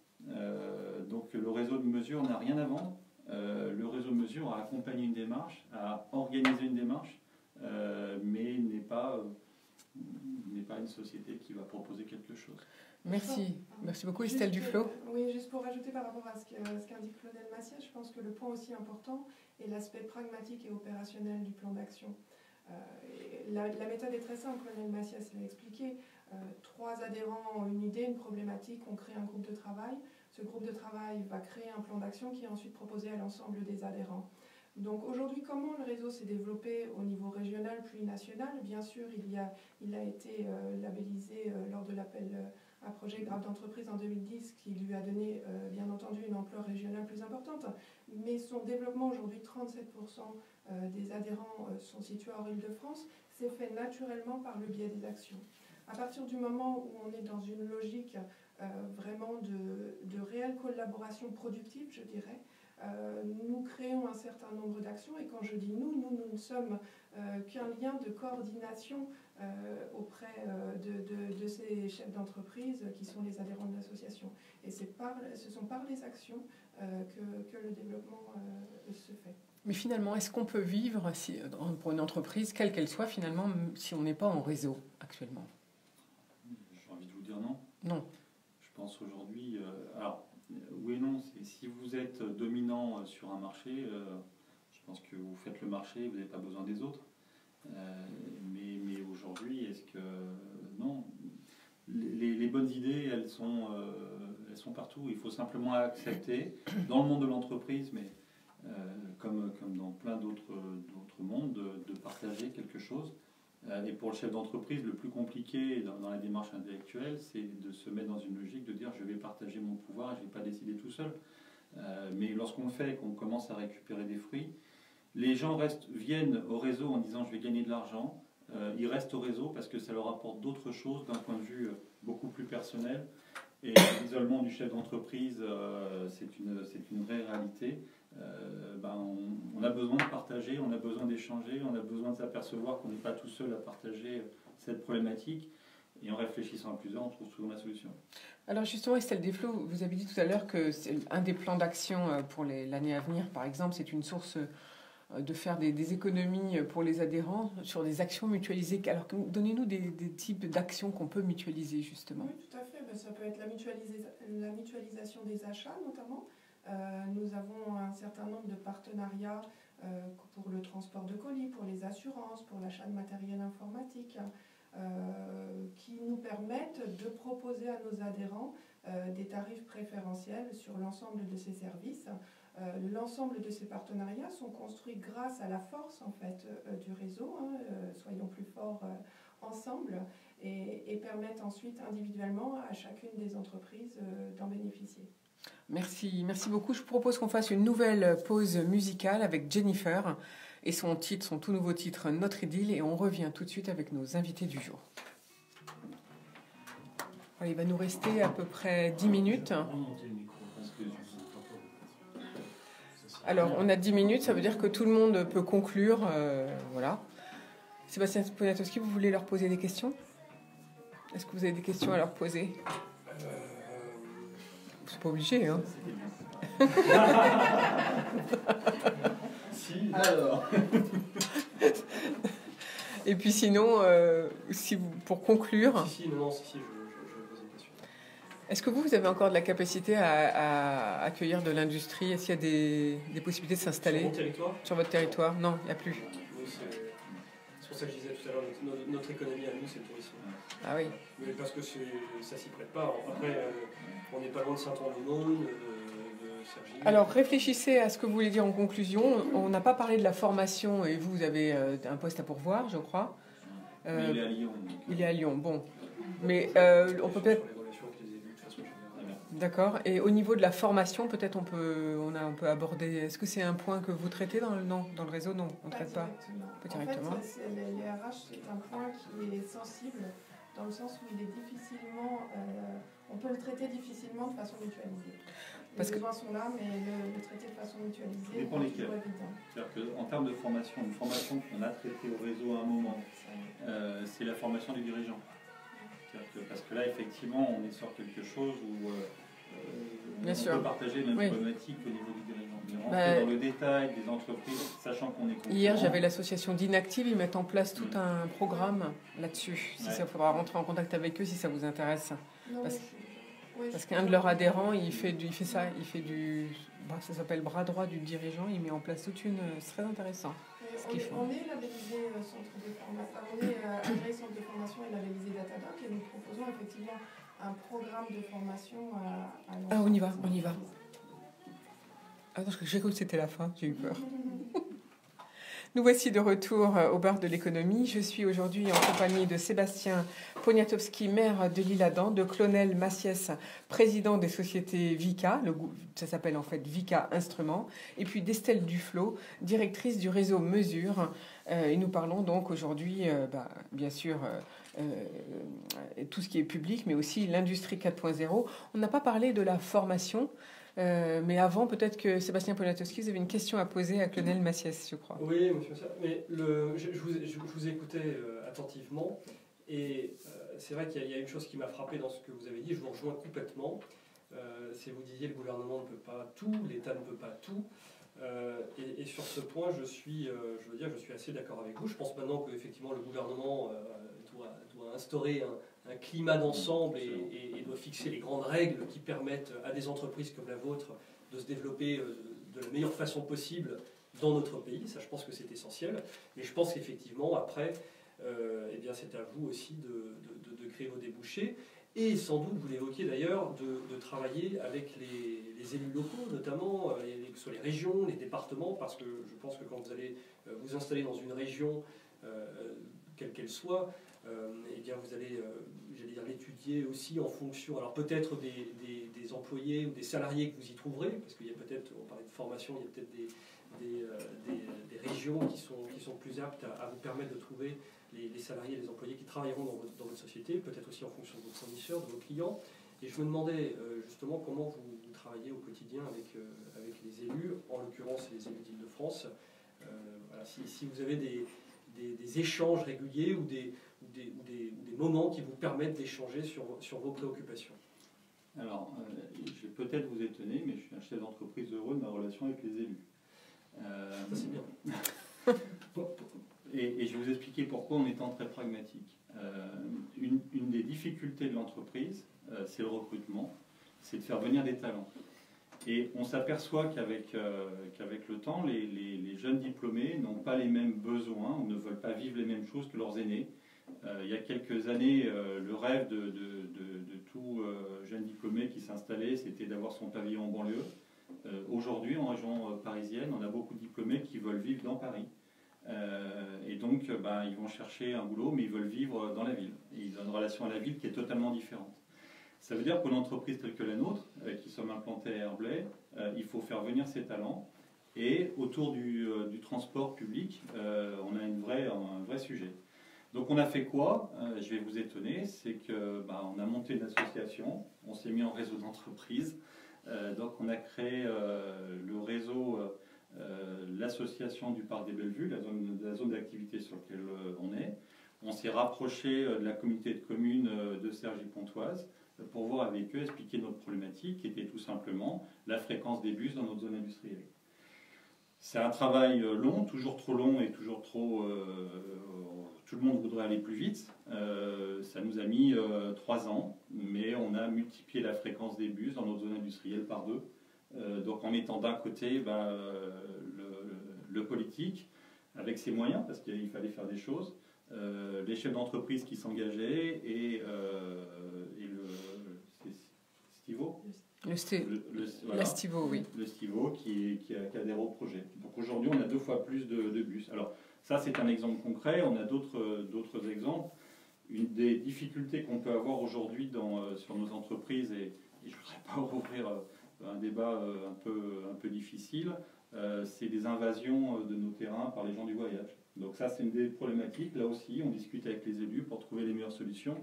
Donc le réseau de mesure n'a rien à vendre. Le réseau de mesure a accompagné une démarche, a organisé une démarche, mais n'est pas pas une société qui va proposer quelque chose. Merci. Merci beaucoup Estelle Duflo. Oui, juste pour rajouter par rapport à ce qu'indique Claudel Massias, je pense que le point aussi important est l'aspect pragmatique et opérationnel du plan d'action. La méthode est très simple, Claudel Massias l'a expliqué. 3 adhérents ont une idée, une problématique, on crée un groupe de travail. Ce groupe de travail va créer un plan d'action qui est ensuite proposé à l'ensemble des adhérents. Donc aujourd'hui, comment le réseau s'est développé au niveau régional puis national? Bien sûr, il a été labellisé lors de l'appel à projet grave d'entreprise en 2010 qui lui a donné bien entendu une ampleur régionale plus importante. Mais son développement aujourd'hui, 37% des adhérents sont situés hors Île-de-France, c'est fait naturellement par le biais des actions. À partir du moment où on est dans une logique vraiment de réelle collaboration productive, je dirais, nous créons un certain nombre d'actions et quand je dis nous ne sommes qu'un lien de coordination auprès de ces chefs d'entreprise qui sont les adhérents de l'association. Et ce sont par les actions que le développement se fait. Mais finalement, est-ce qu'on peut vivre pour une entreprise, quelle qu'elle soit, finalement, si on n'est pas en réseau actuellement? J'ai envie de vous dire non. Non. Je pense aujourd'hui... alors, oui et non. Si vous êtes dominant sur un marché, je pense que vous faites le marché, vous n'avez pas besoin des autres. Mais aujourd'hui, est-ce que... non. Les bonnes idées, elles sont partout. Il faut simplement accepter, dans le monde de l'entreprise, mais comme dans plein d'autres mondes, de partager quelque chose. Et pour le chef d'entreprise, le plus compliqué dans la démarche intellectuelle, c'est de se mettre dans une logique de dire je vais partager mon pouvoir et je ne vais pas décider tout seul. Mais lorsqu'on le fait, qu'on commence à récupérer des fruits, les gens viennent au réseau en disant je vais gagner de l'argent. Ils restent au réseau parce que ça leur apporte d'autres choses d'un point de vue beaucoup plus personnel. Et l'isolement du chef d'entreprise, c'est une vraie réalité. On a besoin de partager, on a besoin d'échanger, on a besoin de s'apercevoir qu'on n'est pas tout seul à partager cette problématique. Et en réfléchissant à plusieurs, on trouve souvent la solution. Alors justement, Estelle Duflo, vous avez dit tout à l'heure que un des plans d'action pour l'année à venir, par exemple, c'est une source de faire des économies pour les adhérents sur des actions mutualisées. Alors donnez-nous des types d'actions qu'on peut mutualiser justement. Oui, tout à fait. Ça peut être la mutualisation des achats notamment. Nous avons un certain nombre de partenariats pour le transport de colis, pour les assurances, pour l'achat de matériel informatique, qui nous permettent de proposer à nos adhérents des tarifs préférentiels sur l'ensemble de ces services. L'ensemble de ces partenariats sont construits grâce à la force en fait, du réseau, soyons plus forts ensemble, et permettent ensuite individuellement à chacune des entreprises d'en bénéficier. Merci beaucoup. Je vous propose qu'on fasse une nouvelle pause musicale avec Jennifer et son tout nouveau titre Notre Idylle, et on revient tout de suite avec nos invités du jour. Il va nous rester à peu près 10 minutes. Alors, on a 10 minutes, ça veut dire que tout le monde peut conclure. Voilà. Sébastien Poniatowski, vous voulez leur poser des questions? Est-ce que vous avez des questions à leur poser? C'est pas obligé, hein. Si, alors. Et puis sinon, pour conclure... Si, je pose une question. Est-ce que vous avez encore de la capacité à accueillir de l'industrie? Est-ce qu'il y a des possibilités de s'installer Sur mon territoire? Sur votre territoire? Non, il n'y a plus. Oui, c'est pour ça que je disais tout à l'heure, notre économie à nous, c'est le tourisme. Ah oui. Mais parce que ça s'y prête pas. Après, on n'est pas loin de Saint-Ouen-du-Monde, de Cergy. Alors réfléchissez à ce que vous voulez dire en conclusion. On n'a pas parlé de la formation et vous avez un poste à pourvoir, je crois. Mais il est à Lyon. Il est à Lyon, bon. Mais on peut peut-être... D'accord. Et au niveau de la formation, peut-être on peut aborder... Est-ce que c'est un point que vous traitez dans le réseau? Non, on ne traite pas. Pas directement. En fait, les RH, c'est un point qui est sensible dans le sens où il est difficilement... on peut le traiter difficilement de façon mutualisée. Les besoins sont là, mais le traiter de façon mutualisée n'est pas toujours évident. C'est-à-dire qu'en termes de formation, une formation qu'on a traitée au réseau à un moment, c'est la formation des dirigeants. Parce que là, effectivement, on est sur quelque chose où Bien On sûr. peut partager les mêmes Oui. problématiques au niveau du dirigeant. Mais rentrer dans le détail des entreprises, sachant qu'on est concurrent. Hier, j'avais l'association d'Inactive, ils mettent en place tout un programme là-dessus. Si ça faudra rentrer en contact avec eux si ça vous intéresse. Non, Parce- mais Parce qu'un de leurs adhérents, il fait ça, ça s'appelle bras droit du dirigeant, il met en place toute une... C'est très intéressant. ce qu'ils font. On est labellisé centre de formation, on est agréé centre de formation et labellisé Datadoc et nous proposons effectivement un programme de formation à Ah, on y va. Attends, j'ai cru que c'était la fin, j'ai eu peur. Nous voici de retour au bar de l'économie. Je suis aujourd'hui en compagnie de Sébastien Poniatowski, maire de l'Isle-Adam, de Clonel Massiès, président des sociétés Vica, ça s'appelle en fait Vica Instruments, et puis d'Estelle Duflot, directrice du réseau Mesure. Et nous parlons donc aujourd'hui, bien sûr, tout ce qui est public, mais aussi l'industrie 4.0. On n'a pas parlé de la formation. Mais avant, peut-être que Sébastien Poniatowski, vous avez une question à poser à Clonel Massiès, je crois. Oui, monsieur Massiès. Mais je vous écoutais attentivement. Et c'est vrai qu'il y a une chose qui m'a frappé dans ce que vous avez dit. Je vous rejoins complètement. C'est vous disiez le gouvernement ne peut pas tout, l'État ne peut pas tout. Et sur ce point, je suis assez d'accord avec vous. Je pense maintenant qu'effectivement le gouvernement doit instaurer un climat d'ensemble et doit fixer les grandes règles qui permettent à des entreprises comme la vôtre de se développer de la meilleure façon possible dans notre pays. Ça, je pense que c'est essentiel. Mais je pense qu'effectivement, après, c'est à vous aussi de créer vos débouchés. Et sans doute, vous l'évoquiez d'ailleurs, de travailler avec les élus locaux, notamment, que ce soit les régions, les départements, parce que je pense que quand vous allez vous installer dans une région, quelle qu'elle soit, vous allez, l'étudier aussi en fonction, alors peut-être des employés ou des salariés que vous y trouverez, parce qu'il y a peut-être, on parlait de formation, il y a peut-être des régions qui sont plus aptes à vous permettre de trouver les salariés et les employés qui travailleront dans votre société, peut-être aussi en fonction de vos fournisseurs, de vos clients. Et je me demandais justement comment vous travaillez au quotidien avec les élus, en l'occurrence les élus d'Île-de-France. Si vous avez des échanges réguliers ou des moments qui vous permettent d'échanger sur vos préoccupations. Alors, je vais peut-être vous étonner, mais je suis un chef d'entreprise heureux de ma relation avec les élus. Ça, c'est bien. Et je vais vous expliquer pourquoi en étant très pragmatique. Une des difficultés de l'entreprise, c'est le recrutement, c'est de faire venir des talents. Et on s'aperçoit qu'avec le temps, les jeunes diplômés n'ont pas les mêmes besoins ou ne veulent pas vivre les mêmes choses que leurs aînés. Il y a quelques années, le rêve de tout jeune diplômé qui s'installait, c'était d'avoir son pavillon en banlieue. Aujourd'hui, en région parisienne, on a beaucoup de diplômés qui veulent vivre dans Paris. Et donc, ils vont chercher un boulot, mais ils veulent vivre dans la ville. Et ils ont une relation à la ville qui est totalement différente. Ça veut dire pour une entreprise telle que la nôtre, qui sommes implantés à Herblay, il faut faire venir ces talents. Et autour du transport public, on a un vrai sujet. Donc on a fait quoi? Je vais vous étonner, c'est qu'on a monté une association, on s'est mis en réseau d'entreprises. Donc on a créé le réseau, l'association du Parc des Bellevues, la zone d'activité sur laquelle on est. On s'est rapproché de la communauté de communes de Cergy-Pontoise pour voir avec eux, expliquer notre problématique, qui était tout simplement la fréquence des bus dans notre zone industrielle. C'est un travail long, toujours trop long et toujours trop... tout le monde voudrait aller plus vite. Ça nous a mis 3 ans, mais on a multiplié la fréquence des bus dans notre zone industrielle par 2. Donc en mettant d'un côté le politique, avec ses moyens, parce qu'il fallait faire des choses, les chefs d'entreprise qui s'engageaient et c'est Stivo. La Stivo, oui. Le Stivo qui adhère au projet. Donc aujourd'hui, on a 2 fois plus de bus. Alors ça, c'est un exemple concret. On a d'autres exemples. Une des difficultés qu'on peut avoir aujourd'hui sur nos entreprises, et je ne voudrais pas rouvrir un débat un peu difficile, c'est des invasions de nos terrains par les gens du voyage. Donc ça, c'est une des problématiques. Là aussi, on discute avec les élus pour trouver les meilleures solutions,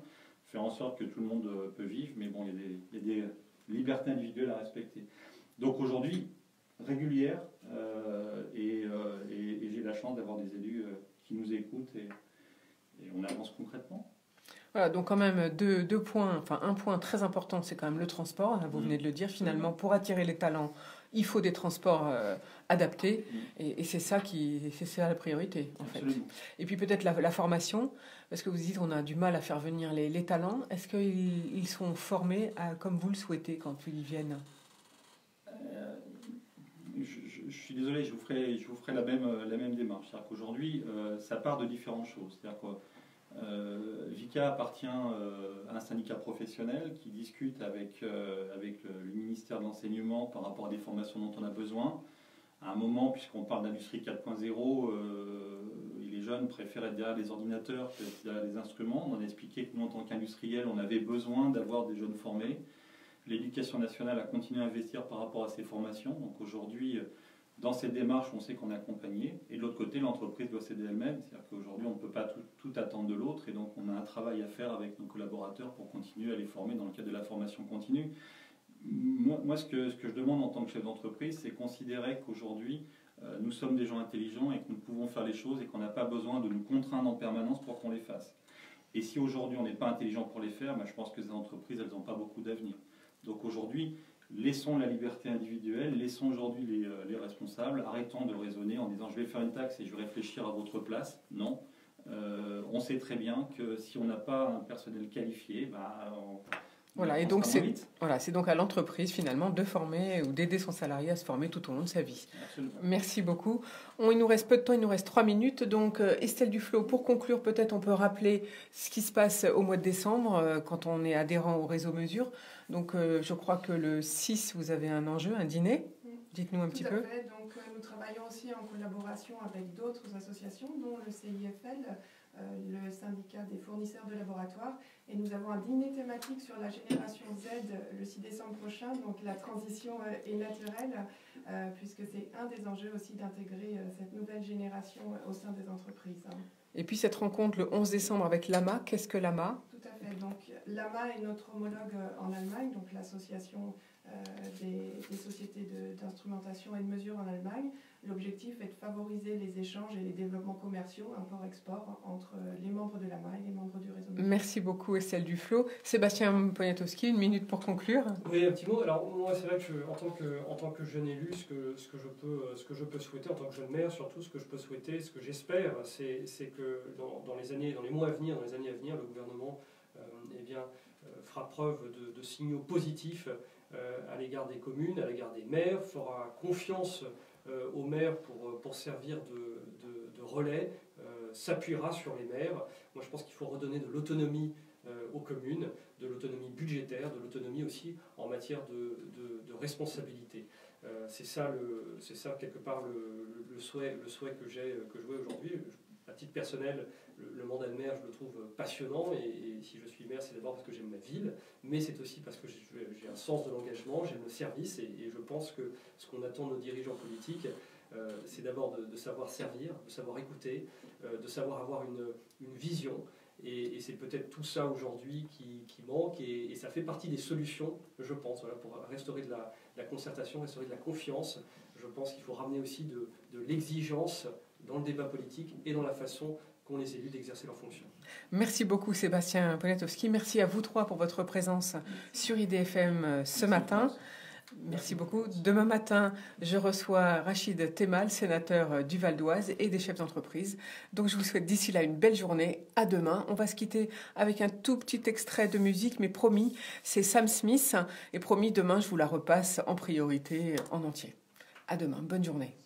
faire en sorte que tout le monde peut vivre, mais bon, il y a des libertés individuelles à respecter. Donc aujourd'hui, régulière, et j'ai la chance d'avoir des élus qui nous écoutent et on avance concrètement. Voilà, donc quand même deux points, enfin un point très important, c'est quand même le transport, vous venez de le dire, finalement, pour attirer les talents, il faut des transports adaptés, et c'est ça la priorité, en fait. Et puis peut-être la formation, parce que vous dites qu'on a du mal à faire venir les talents, est-ce qu'ils sont formés comme vous le souhaitez quand ils viennent? Je suis désolé, je vous ferai la même démarche. C'est-à-dire qu'aujourd'hui, ça part de différentes choses. C'est-à-dire que VICA appartient à un syndicat professionnel qui discute avec le ministère de l'Enseignement par rapport à des formations dont on a besoin. À un moment, puisqu'on parle d'industrie 4.0, les jeunes préfèrent être derrière les ordinateurs que derrière les instruments. On a expliqué que nous, en tant qu'industriels, on avait besoin d'avoir des jeunes formés. L'éducation nationale a continué à investir par rapport à ces formations. Donc aujourd'hui, dans cette démarche, on sait qu'on est accompagné. Et de l'autre côté, l'entreprise doit s'aider elle-même. C'est-à-dire qu'aujourd'hui, on ne peut pas tout attendre de l'autre. Et donc, on a un travail à faire avec nos collaborateurs pour continuer à les former dans le cadre de la formation continue. Moi, ce que je demande en tant que chef d'entreprise, c'est considérer qu'aujourd'hui, nous sommes des gens intelligents et que nous pouvons faire les choses et qu'on n'a pas besoin de nous contraindre en permanence pour qu'on les fasse. Et si aujourd'hui, on n'est pas intelligent pour les faire, je pense que ces entreprises, elles n'ont pas beaucoup d'avenir. Donc aujourd'hui, laissons la liberté individuelle, laissons aujourd'hui les responsables, arrêtons de raisonner en disant je vais faire une taxe et je vais réfléchir à votre place. Non, on sait très bien que si on n'a pas un personnel qualifié, voilà, et donc c'est donc à l'entreprise finalement de former ou d'aider son salarié à se former tout au long de sa vie. Absolument. Merci beaucoup. Il nous reste peu de temps, il nous reste 3 minutes. Donc Estelle Duflo, pour conclure, peut-être on peut rappeler ce qui se passe au mois de décembre quand on est adhérent au réseau Mesure. Donc je crois que le 6, vous avez un enjeu, un dîner. Dites-nous un petit peu. Tout à fait. Donc nous travaillons aussi en collaboration avec d'autres associations, dont le CIFL, le syndicat des fournisseurs de laboratoires. Et nous avons un dîner thématique sur la génération Z le 6 décembre prochain. Donc la transition est naturelle, puisque c'est un des enjeux aussi d'intégrer cette nouvelle génération au sein des entreprises. Et puis cette rencontre le 11 décembre avec l'AMA. Qu'est-ce que l'AMA ? Tout à fait. Donc l'AMA est notre homologue en Allemagne, donc l'association des sociétés d'instrumentation et de mesure en Allemagne. L'objectif est de favoriser les échanges et les développements commerciaux, import-export, entre les membres de l'AMA et les membres du réseau. Merci beaucoup Estelle Duflo. Sébastien Poniatowski, une minute pour conclure. Oui, un petit mot. Alors moi, c'est vrai que en tant que jeune élu, ce que je peux souhaiter, en tant que jeune maire, surtout ce que je peux souhaiter, ce que j'espère, c'est que dans les mois à venir, dans les années à venir, le gouvernement fera preuve de signaux positifs à l'égard des communes, à l'égard des maires, fera confiance aux maires pour servir de relais, s'appuiera sur les maires. Moi, je pense qu'il faut redonner de l'autonomie aux communes, de l'autonomie budgétaire, de l'autonomie aussi en matière de responsabilité. C'est ça quelque part le souhait que j'ai aujourd'hui. À titre personnel, le mandat de maire, je le trouve passionnant, et si je suis maire, c'est d'abord parce que j'aime ma ville, mais c'est aussi parce que j'ai un sens de l'engagement, j'aime le service, et je pense que ce qu'on attend de nos dirigeants politiques, c'est d'abord de savoir servir, de savoir écouter, de savoir avoir une vision, et c'est peut-être tout ça aujourd'hui qui manque, et ça fait partie des solutions, je pense, pour restaurer de la concertation, restaurer de la confiance. Je pense qu'il faut ramener aussi de l'exigence dans le débat politique et dans la façon qu'ont les élus d'exercer leurs fonctions. Merci beaucoup Sébastien Poniatowski. Merci à vous trois pour votre présence sur IDFM ce matin. Merci beaucoup. Demain matin, je reçois Rachid Temal, sénateur du Val d'Oise et des chefs d'entreprise. Donc je vous souhaite d'ici là une belle journée. À demain. On va se quitter avec un tout petit extrait de musique, mais promis, c'est Sam Smith. Et promis, demain, je vous la repasse en priorité en entier. À demain. Bonne journée.